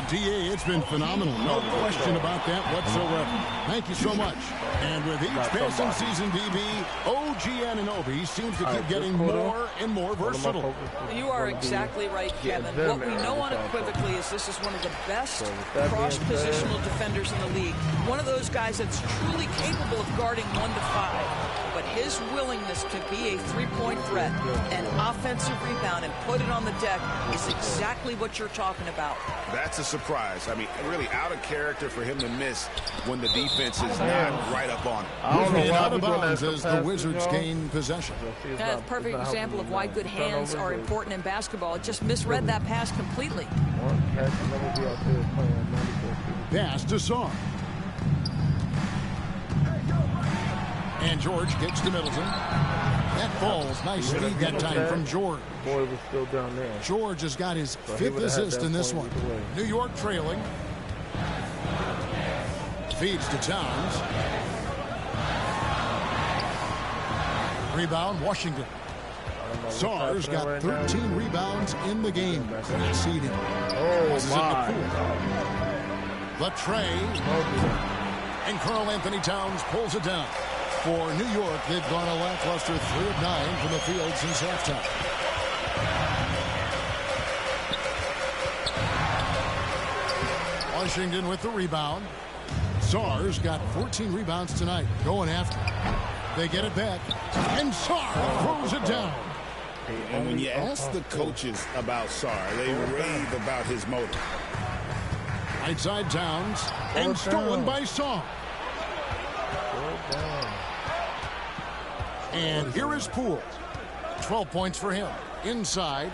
DA, it's been phenomenal. No question about that whatsoever. Thank you so much. And with each passing season, DB, OG Anunoby seems to keep getting more and more versatile. You are exactly right, Kevin. What we know unequivocally is this is one of the best cross-positional defenders in the league. One of those guys that's truly capable of guarding 1 to 5. But his willingness to be a three-point threat, an offensive rebound, and put it on the deck is exactly what you're talking about. That's a surprise. I mean, really out of character for him to miss when the defense is not right up on him. Out of bounds as the Wizards gain possession. That's a perfect example of why good hands are important in basketball. It just misread that pass completely. Pass to Sarr. And George gets to Middleton. That falls. Nice feed that time from George. Boy was still down there. George has got his 5th assist in this one. New York trailing. Feeds to Towns. Rebound, Washington. Sarr's got 13 rebounds in the game. Exceeding. Oh, my. The tray. And Karl Anthony Towns pulls it down. For New York, they've gone a lackluster 3 of 9 from the field since halftime. Washington with the rebound. Sarr's got 14 rebounds tonight. Going after. They get it back. And Sarr throws it down. And when you ask the coaches about Sarr, they rave about his motor. Right side Towns. And stolen by Sarr. And here is Poole. 12 points for him. Inside.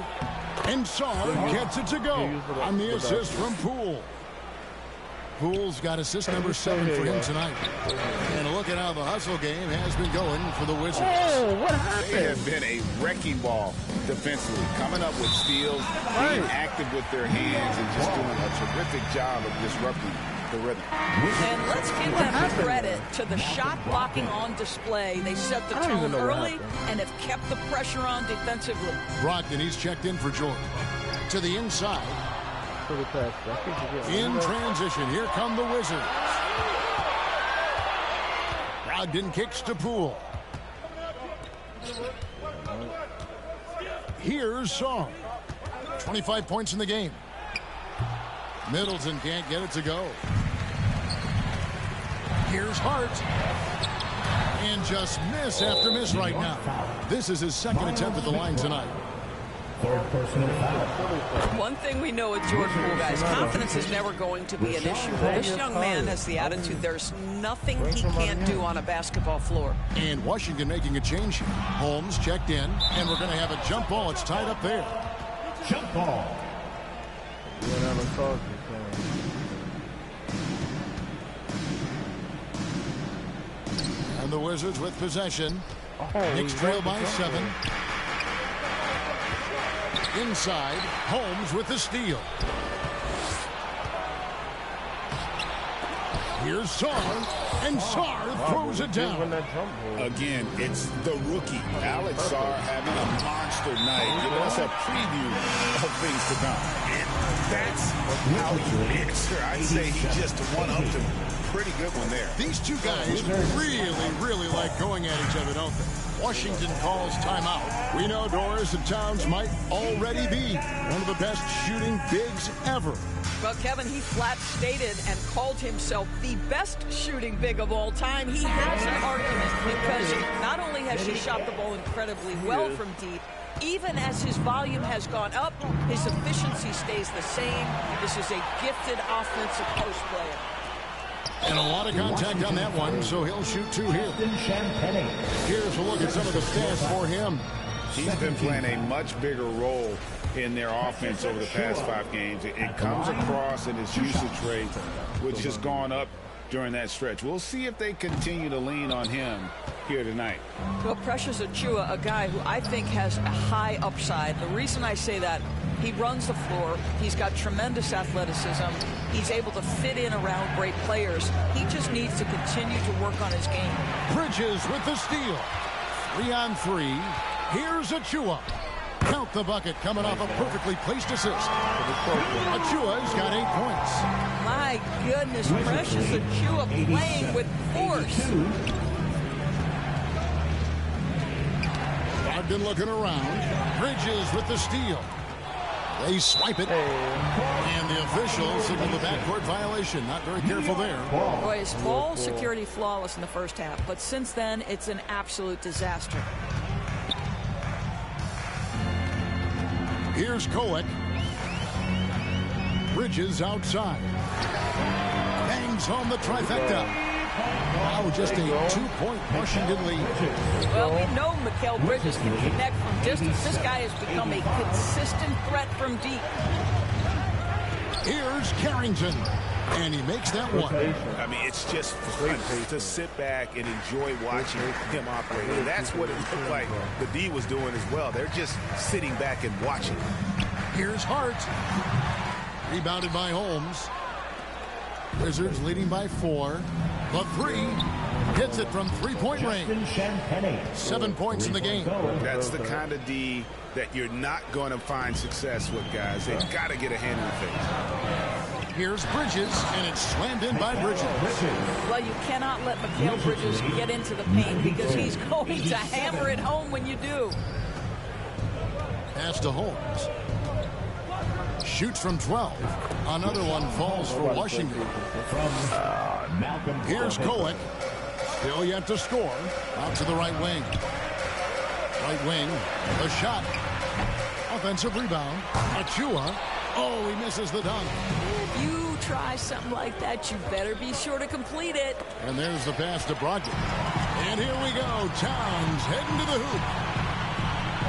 And Sarr gets it to go on the assist from Poole. Poole's got assist number 7 for him tonight. And look at how the hustle game has been going for the Wizards. Oh, what happened? They have been a wrecking ball defensively, coming up with steals, being active with their hands, and just doing a terrific job of disrupting the rhythm. And let's give them credit to the shot blocking on display. They set the tone early and have kept the pressure on defensively. Brogdon, he's checked in for Jordan. To the inside. In transition, here come the Wizards. Brogdon kicks to Poole. Here's Sarr. 25 points in the game. Middleton can't get it to go. Here's Hart. And just miss after miss right now. This is his second attempt at the line tonight. Third personal foul. One thing we know with George Poole, guys, confidence is never going to be an issue. This young man has the attitude there's nothing he can't do on a basketball floor. And Washington making a change here. Holmes checked in, and we're going to have a jump ball. It's tied up there. Jump ball. And the Wizards with possession. Knicks trail by 7. Inside, Holmes with the steal. Here's Sarr, and Sarr throws it down. Again, it's the rookie, Alex Sarr, having a monster night, giving us a preview of things to come. And that's how he hits her. I'd say he just one-upped him. Pretty good one there. These two guys really like going at each other, don't they? Washington calls timeout. We know Doris and Towns might already be one of the best shooting bigs ever. Well, Kevin, he flat stated and called himself the best shooting big of all time. He has an argument because not only has she shot the ball incredibly well from deep, even as his volume has gone up, his efficiency stays the same. This is a gifted offensive post player. And a lot of contact on that one, so he'll shoot 2 here. Here's a look at some of the stats for him. He's been playing a much bigger role in their offense over the past 5 games. It comes across in his usage rate, which has gone up during that stretch. We'll see if they continue to lean on him here tonight. Well, Precious Achiuwa, a guy who I think has a high upside. The reason I say that, he runs the floor. He's got tremendous athleticism. He's able to fit in around great players. He just needs to continue to work on his game. Bridges with the steal. 3 on 3. Here's Achiuwa. Count the bucket coming off a perfectly placed assist. Achiuwa's got 8 points. My goodness, Precious Achiuwa playing with force. Bogdan looking around. Bridges with the steal. They swipe it. And the officials signal the backcourt violation. Not very careful there. Boy, his ball security flawless in the first half, but since then, it's an absolute disaster. Here's Koek. Bridges outside. Bangs home the trifecta. Now just a 2-point Washington lead. Well, we know Mikal Bridges can connect from distance. This guy has become a consistent threat from deep. Here's Carrington. And he makes that one. I mean, it's just fun to sit back and enjoy watching him operate. And that's what it looked like the D was doing as well. They're just sitting back and watching. Here's Hart. Rebounded by Holmes. Wizards leading by 4. The 3 hits it from 3-point range. 7 points in the game. That's the kind of D that you're not going to find success with, guys. They've got to get a hand in the face. Here's Bridges, and it's slammed in by Bridges. Well, you cannot let Mikal Bridges get into the paint because he's going to hammer it home when you do. Pass to Holmes. Shoots from 12. Another one falls for Washington. Here's Koek. Still yet to score. Out to the right wing. Right wing. A shot. Offensive rebound. Achiuwa. Oh, he misses the dunk. If you try something like that, you better be sure to complete it. And there's the pass to Brogdon. And here we go. Towns heading to the hoop.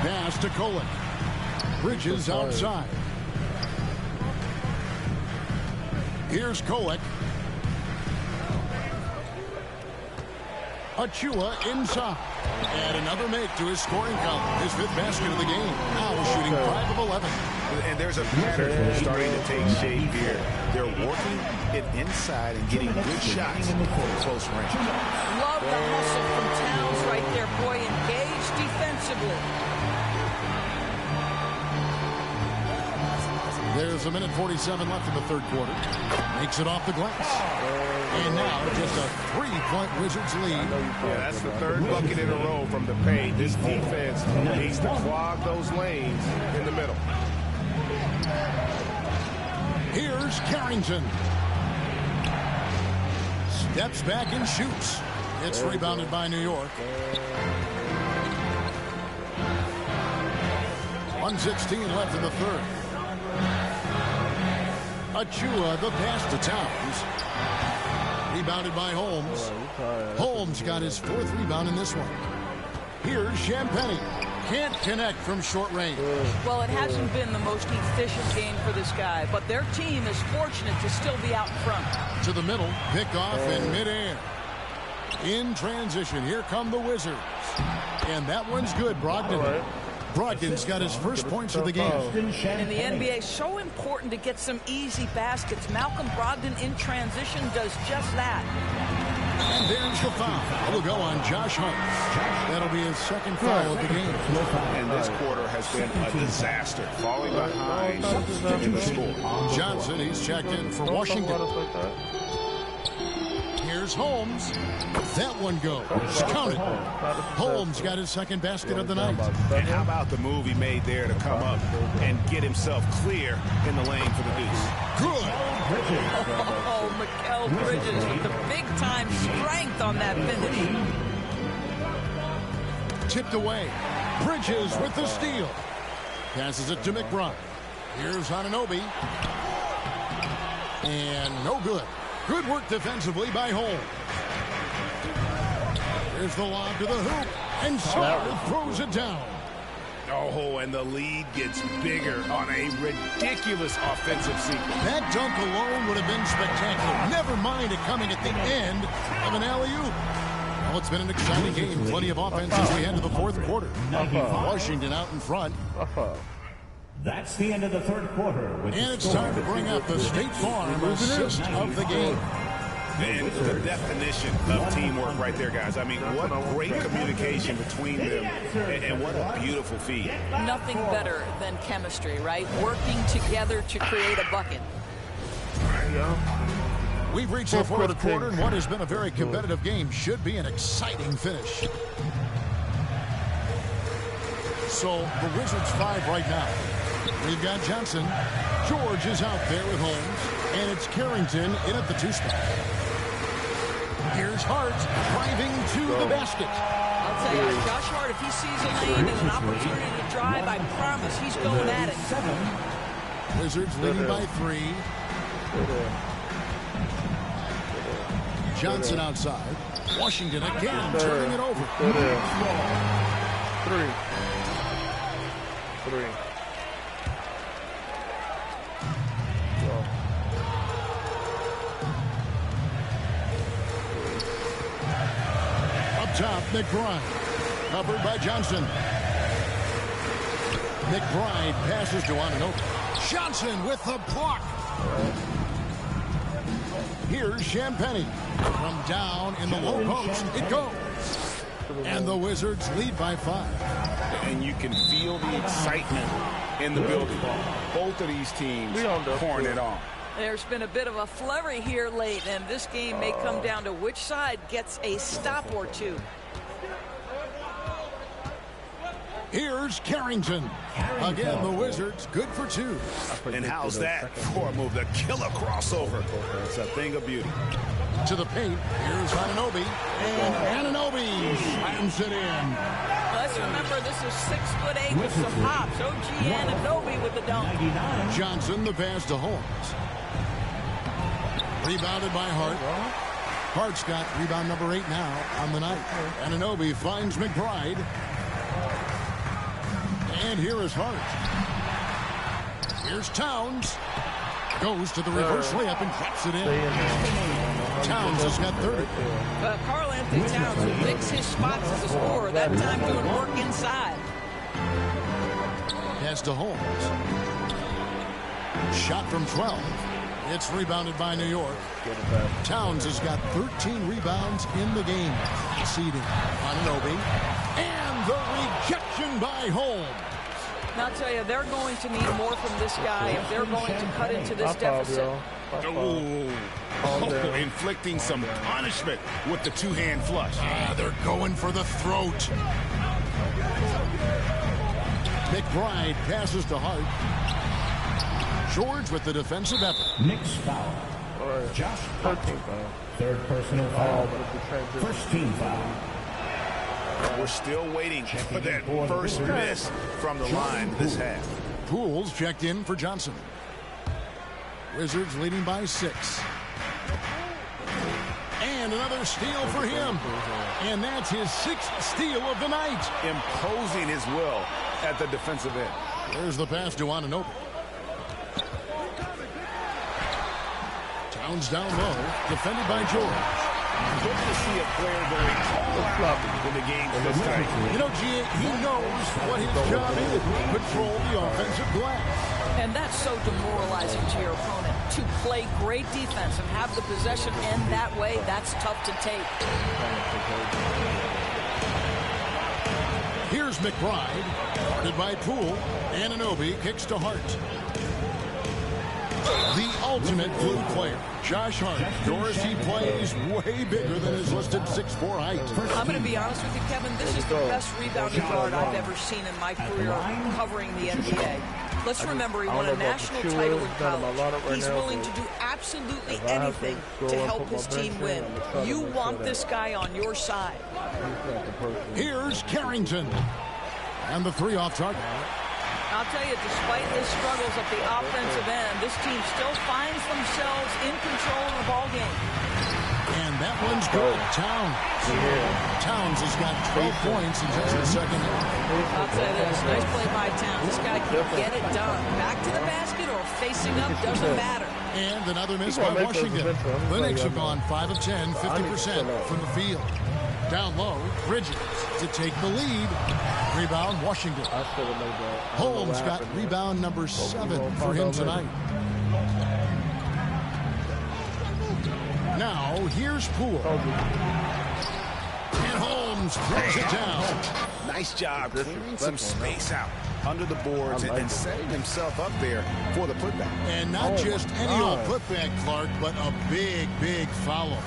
Pass to Koek. Bridges outside. Here's Koek. Achiuwa inside. And another make to his scoring column. His 5th basket of the game. Now shooting 5 of 11. And there's a pattern starting to take shape here. They're working it inside and getting good shots from close range. Love the hustle from Towns right there, boy. Engaged defensively. There's 1:47 left in the 3rd quarter. Makes it off the glass. And now just a 3-point Wizards lead. Yeah, that's the 3rd bucket in a row from the paint. This defense needs to clog those lanes in the middle. Here's Carrington. Steps back and shoots. It's rebounded by New York. 1:16 left in the third. Achua, the pass to Towns. Rebounded by Holmes. Holmes got his 4th rebound in this one. Here's Champagnie. Can't connect from short range. Well, it hasn't been the most efficient game for this guy, but their team is fortunate to still be out in front. To the middle, pick off in midair. In transition, here come the Wizards. And that one's good, Brogdon. Brogdon's got his first points of the game. In the NBA, so important to get some easy baskets. Malcolm Brogdon in transition does just that. And there's the foul. It'll go on Josh Hart. That'll be his 2nd foul of the game. And this quarter has been a disaster. Falling behind in the score. Johnson, he's checked in for Washington. Here's Holmes. That one goes. Count it. Holmes got his 2nd basket of the night. And how about the move he made there to come up and get himself clear in the lane for the deuce? Good. Oh, Mikal Bridges with the big-time strength on that finish. Tipped away. Bridges with the steal. Passes it to McBride. Here's Anunoby. And no good. Good work defensively by Holmes. Here's the lob to the hoop. And Sarr throws it down. Oh, and the lead gets bigger on a ridiculous offensive sequence. That dunk alone would have been spectacular. Never mind it coming at the end of an alley-oop. Well, it's been an exciting game. Plenty of offense as we head to the 4th quarter. Washington out in front. That's the end of the 3rd quarter. And it's time to bring out the State Farm assist of the game. And the definition of teamwork right there, guys. I mean, what great communication between them, and what a beautiful feed. Nothing better than chemistry, right? Working together to create a bucket. We've reached the 4th quarter, and what has been a very competitive game should be an exciting finish. So the Wizards 5 right now. We've got Johnson. George is out there with Holmes. And it's Carrington in at the 2 spot. Here's Hart driving to the basket. I'll tell you, Josh Hart, if he sees a lane and an opportunity to drive, I promise he's going at it. Wizards leading by 3. Johnson outside. Washington again turning it over. 3. Top, McBride. Covered by Johnson. McBride passes to Anunoby. Johnson with the block. Here's Champagnie. From down in the low post. It goes. And the Wizards lead by 5. And you can feel the excitement in the building. Both of these teams pouring it on. There's been a bit of a flurry here late, and this game may come down to which side gets a stop or two. Here's Carrington. Again, the Wizards good for 2. And how's that for a move? The killer crossover. It's a thing of beauty. To the paint. Here's Anunoby. And Anunoby slams it in. Let's remember this is 6'8" with some hops. OG Anunoby with the dunk. Johnson, the pass to Holmes. Rebounded by Hart. Hart's got rebound number 8 now on the night. Anunoby finds McBride. And here is Hart. Here's Towns. Goes to the reverse layup and drops it in. Towns has got 30. Karl Anthony Towns will mix his spots as a scorer. That time doing work inside. Pass to Holmes. Shot from 12. It's rebounded by New York. Towns has got 13 rebounds in the game. Conceding Anunoby. And the rejection by Holmes. Now, I'll tell you, they're going to need more from this guy if they're going to cut into this deficit. Inflicting some punishment with the 2-hand flush. They're going for the throat. McBride passes to Hart. George with the defensive effort. Knicks foul. Josh Hart. 3rd personal foul. 1st team foul. We're still waiting for that first miss from the line this half. Poole's checked in for Johnson. Wizards leading by 6. And another steal for him. And that's his 6th steal of the night. Imposing his will at the defensive end. There's the pass to Anunoby. Towns down low, defended by George. Good to see a player going all out when the game's this tight. You know, he knows what his job is. Control the offensive glass. And that's so demoralizing to your opponent. To play great defense and have the possession end that way, that's tough to take. Here's McBride, guarded by Poole. Anunoby kicks to Hart. The ultimate blue player, Josh Hart. Doris, he plays way bigger than his listed 6'4" height. I'm going to be honest with you, Kevin. This is the best rebounding guard I've ever seen in my career covering the NBA. Let's remember, he won a national title in college. He's willing to do absolutely anything to help his team win. You want this guy on your side. Here's Carrington. And the 3 off target. I'll tell you, despite his struggles at the offensive end, this team still finds themselves in control of the ball game. And that one's good. Towns has got 12 points in just the second half. I'll tell you this, nice play by Towns. This guy can get it done. Back to the basket or facing up, doesn't matter. And another miss by Washington. The Knicks have gone 5 of 10, 50% from the field. Down low, Bridges to take the lead. Rebound, Washington. Holmes got rebound number 7 for him tonight. Now, here's Poole. And Holmes throws it down. Nice job clearing some space out under the boards and setting himself up there for the putback. And not just any old putback, Clark, but a big, big foul.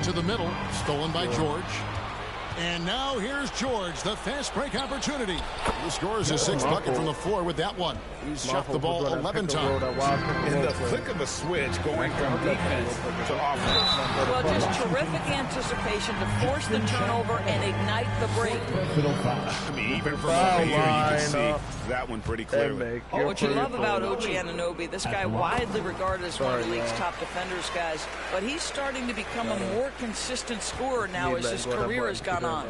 To the middle, stolen by George. And now here's George, the fast break opportunity. He scores his 6th bucket from the floor with that one. He's shot the ball 11 times. In the flick of a switch, going from defense to offense. Well, just terrific anticipation to force the turnover and ignite the break. I mean, even from over here, you can see that one pretty clearly. What you love about OG Anunoby, this guy widely regarded as one of the league's top defenders, guys, but he's starting to become a more consistent scorer now as his career has gone on.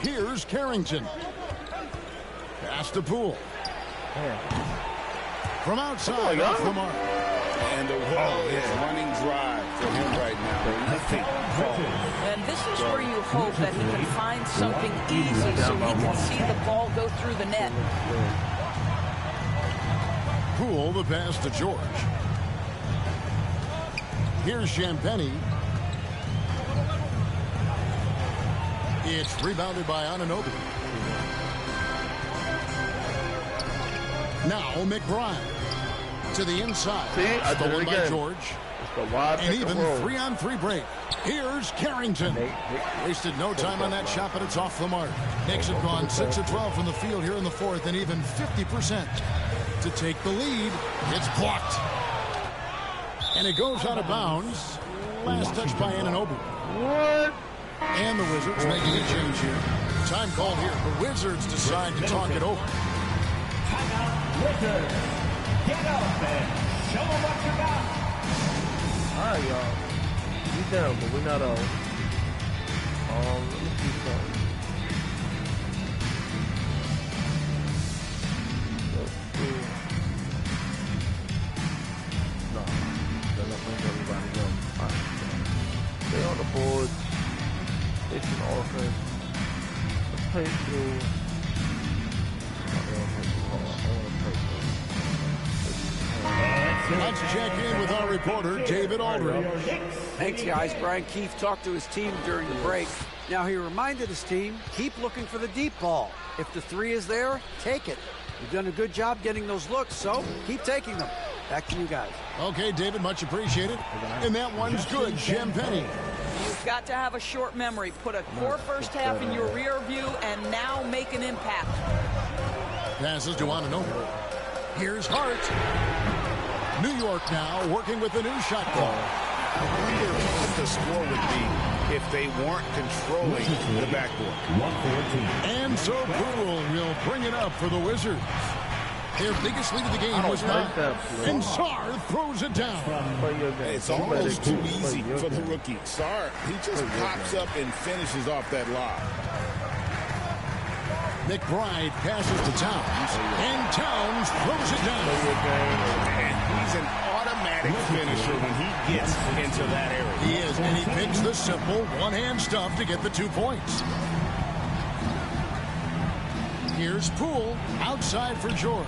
Here's Carrington. Pass to Poole. From outside, off the mark. And the wall is running dry for him right now. Nothing. And this is where you hope that he can find something easy so he can see the ball go through the net. Poole, the pass to George. Here's Champagnie. It's rebounded by Anunoby. Now McBride to the inside. Stolen by George. And even 3-on-3 break. Here's Carrington. Wasted no time on that shot, but it's off the mark. Knicks have gone 6 of 12 from the field here in the 4th, and even 50% to take the lead. It's blocked. And it goes out of bounds. Last touch by Anunoby. What? And the Wizards making a change here. Time called here. The Wizards decide to talk it over. Wizards, get up and show them what you got. All right, y'all. We down, but we're not out. Let me see something. Let's see. No, they're not bring everybody up. All right. Stay on the board. It's an offense. Let's play through. Let's check in with our reporter, David Aldridge. Thanks, guys. Brian Keefe talked to his team during the break. Now, he reminded his team, keep looking for the deep ball. If the 3 is there, take it. You've done a good job getting those looks, so keep taking them. Back to you guys. Okay, David, much appreciated. And that one's good, Champagnie. You've got to have a short memory. Put a core first half in your rear view and now make an impact. Passes to Anunoby. Here's Hart. New York now working with the new shot call. I wonder what the score would be if they weren't controlling the backboard. And so Poole will bring it up for the Wizards. Their biggest lead of the game was not. And Sarr throws it down. It's almost too easy for the rookie. Sarr, he just pops up and finishes off that lob. McBride passes to Towns, and Towns throws it down. And he's an automatic finisher when he gets into that area. He is, and he picks the simple one-hand stuff to get the 2 points. Here's Poole outside for George.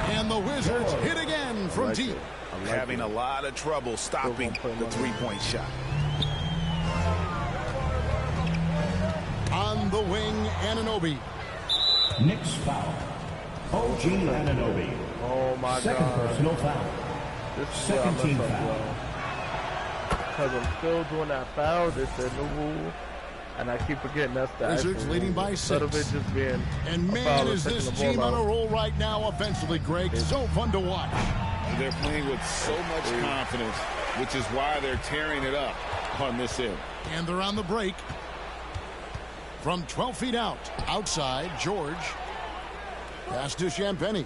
And the Wizards hit again from deep. Having a lot of trouble stopping the three-point shot. On the wing, Anunoby. Knicks foul. OG Anunoby. Oh my Second God. personal foul. This is Second team foul. Because I'm still doing that foul. They said no rule. And I keep forgetting that's the Wizards leading by 6. Instead of it just being and man, is this team on a roll right now offensively, Greg. So fun to watch. They're playing with so much confidence, which is why they're tearing it up on this end. And they're on the break. From 12 feet out. Outside, George. Pass to Champagnie.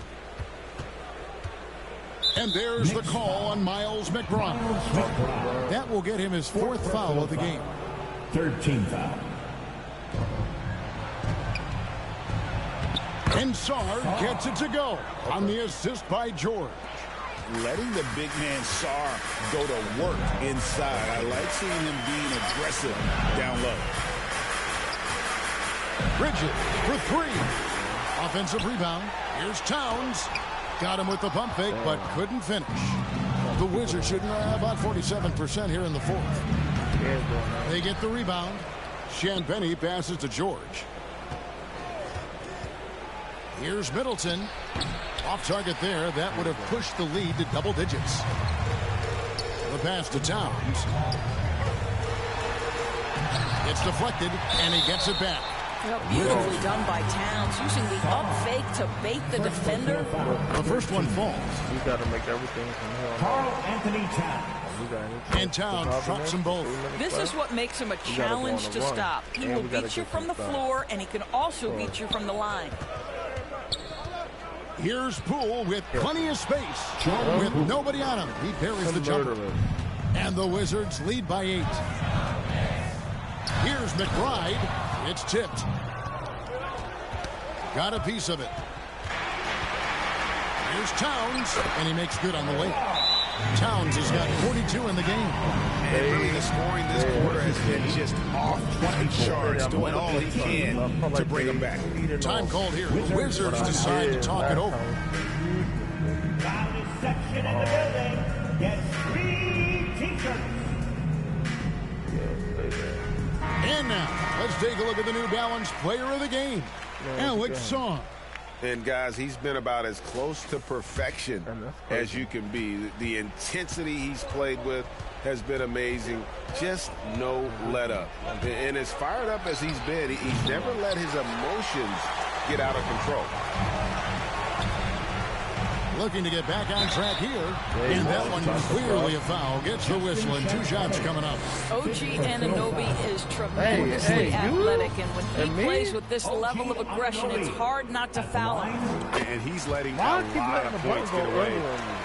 And there's the call on Miles McBride. That will get him his 4th foul of the game. 3rd team foul. And Sarr gets it to go on the assist by George. Letting the big man Sarr go to work inside. I like seeing him being aggressive down low. Bridges for 3. Offensive rebound. Here's Towns. Got him with the pump fake, but couldn't finish. The Wizards shooting about 47% here in the 4th. They get the rebound. Champagnie passes to George. Here's Middleton. Off target there. That would have pushed the lead to double digits. The pass to Towns. It's deflected, and he gets it back. Beautifully done by Towns, using the up fake to bait the defender. The first one falls. We got to make everything from here on. Carl Anthony Towns. And Towns drops them both. This is what makes him a challenge to stop. He will beat you from the floor, and he can also beat you from the line. Here's Poole with plenty of space. With nobody on him, he buries the jumper. And the Wizards lead by 8. Here's McBride. It's tipped. Got a piece of it. Here's Towns, and he makes good on the late. Towns has got 42 in the game. And really the scoring this quarter has been just off the charts, doing all he can to bring them back. Time called here. The Wizards decide to talk it over. Loudest section in the building gets 3 t-shirts. And now, let's take a look at the New Balance player of the game, Alex Sarr. And, guys, he's been about as close to perfection as you can be. The intensity he's played with has been amazing. Just no let-up. And as fired up as he's been, he's never let his emotions get out of control. Looking to get back on track here. And that one clearly a foul. Gets the whistle and 2 shots coming up. OG Anunoby is tremendously athletic. And when he plays with this level of aggression, it's hard not to foul him. And he's letting a lot of points get away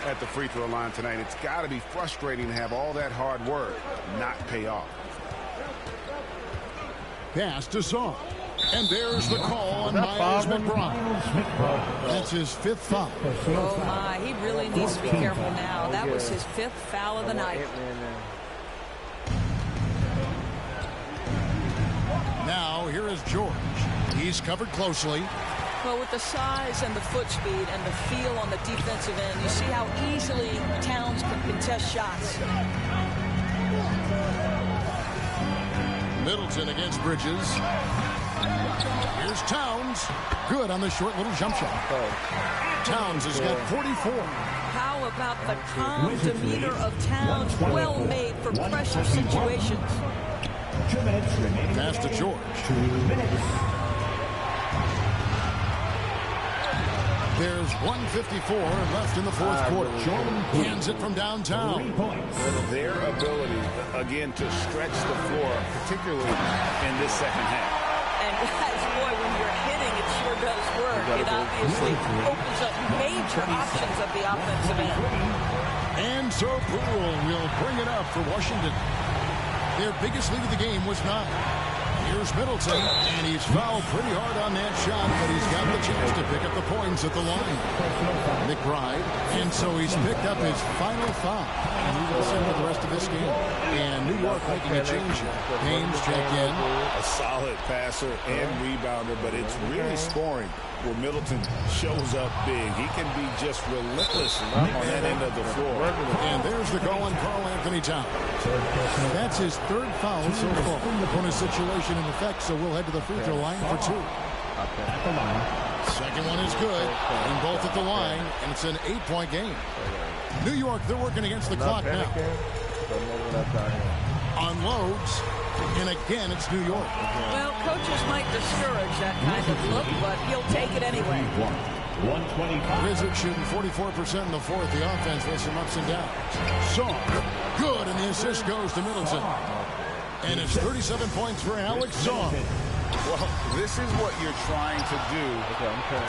at the free throw line tonight. It's got to be frustrating to have all that hard work not pay off. Pass to Sarr. And there's the call on Miles McBride. That's his 5th foul. Oh, my. He really needs to be careful now. That was his 5th foul of the night. Now, here is George. He's covered closely. Well, with the size and the foot speed and the feel on the defensive end, you see how easily Towns can contest shots. Middleton against Bridges. Here's Towns. Good on the short little jump shot. Towns has got 44. How about the calm demeanor of Towns? Well made for pressure situations. 2 minutes remaining. Pass to George. 2 minutes. There's 1:54 left in the fourth quarter. Hands it from downtown. Their ability, again, to stretch the floor, particularly in this second half. And guys, boy, when you're hitting, it sure does work. It obviously opens up major options at the offensive end. And so Poole will bring it up for Washington. Their biggest lead of the game was 9. Here's Middleton, and he's fouled pretty hard on that shot, but he's got the chance to pick up the points at the line. McBride, and so he's picked up his final foul, and he will sit for the rest of this game. And New York making a change here. Haynes check in. A solid passer and rebounder, but it's really scoring where Middleton shows up big. He can be just relentless on that end of the floor. And there's the call on Karl-Anthony Towns. That's his third foul so far. On a situation in effect, so we'll head to the free throw line for 2. Second one is good, and both at the line, and it's an 8-point game. New York, they're working against the clock now. Unloads, and again, it's New York. Well, coaches might discourage that kind of look, but he'll take it anyway. Wizards shooting 44% in the fourth. The offense with some ups and downs. So good, and the assist goes to Middleton. And it's 37 points for Alex Song. Well, this is what you're trying to do.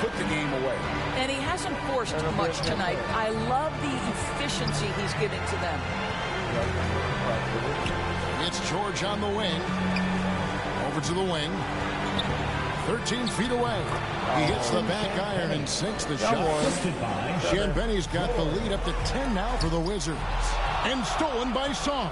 Put the game away. And he hasn't forced much tonight. I love the efficiency he's giving to them. It's George on the wing. Over to the wing. 13 feet away. He hits the back iron and sinks the shot. Champagne's got the lead up to 10 now for the Wizards. And stolen by Song.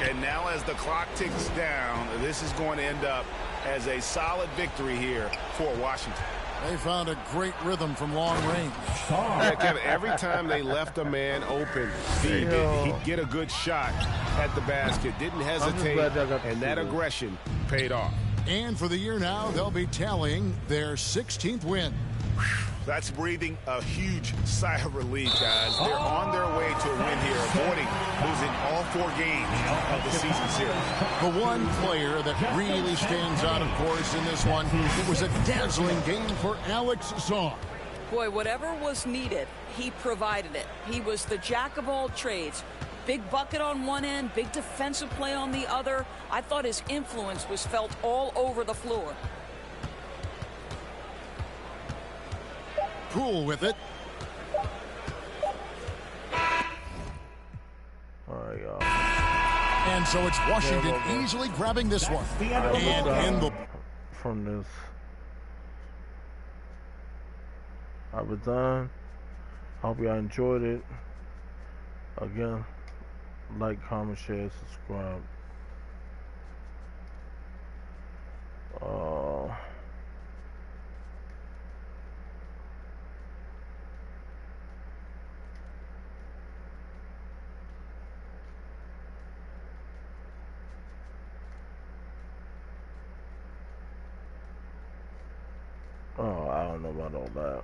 And now as the clock ticks down, this is going to end up as a solid victory here for Washington. They found a great rhythm from long range. Yeah, Kevin, every time they left a man open, he'd get a good shot at the basket. Didn't hesitate, and that aggression paid off. And for the year now, they'll be tallying their 16th win. That's breathing a huge sigh of relief, guys. They're on their way to a win here, avoiding losing all 4 games of the season series. The one player that really stands out, of course, in this one, it was a dazzling game for Alex Song. Boy, whatever was needed, he provided it. He was the jack of all trades. Big bucket on one end, big defensive play on the other. I thought his influence was felt all over the floor. Poole with it. And so it's Washington easily grabbing this one. And in the from this, I was done. Hope y'all enjoyed it. Again, like, comment, share, subscribe. I don't know about all that.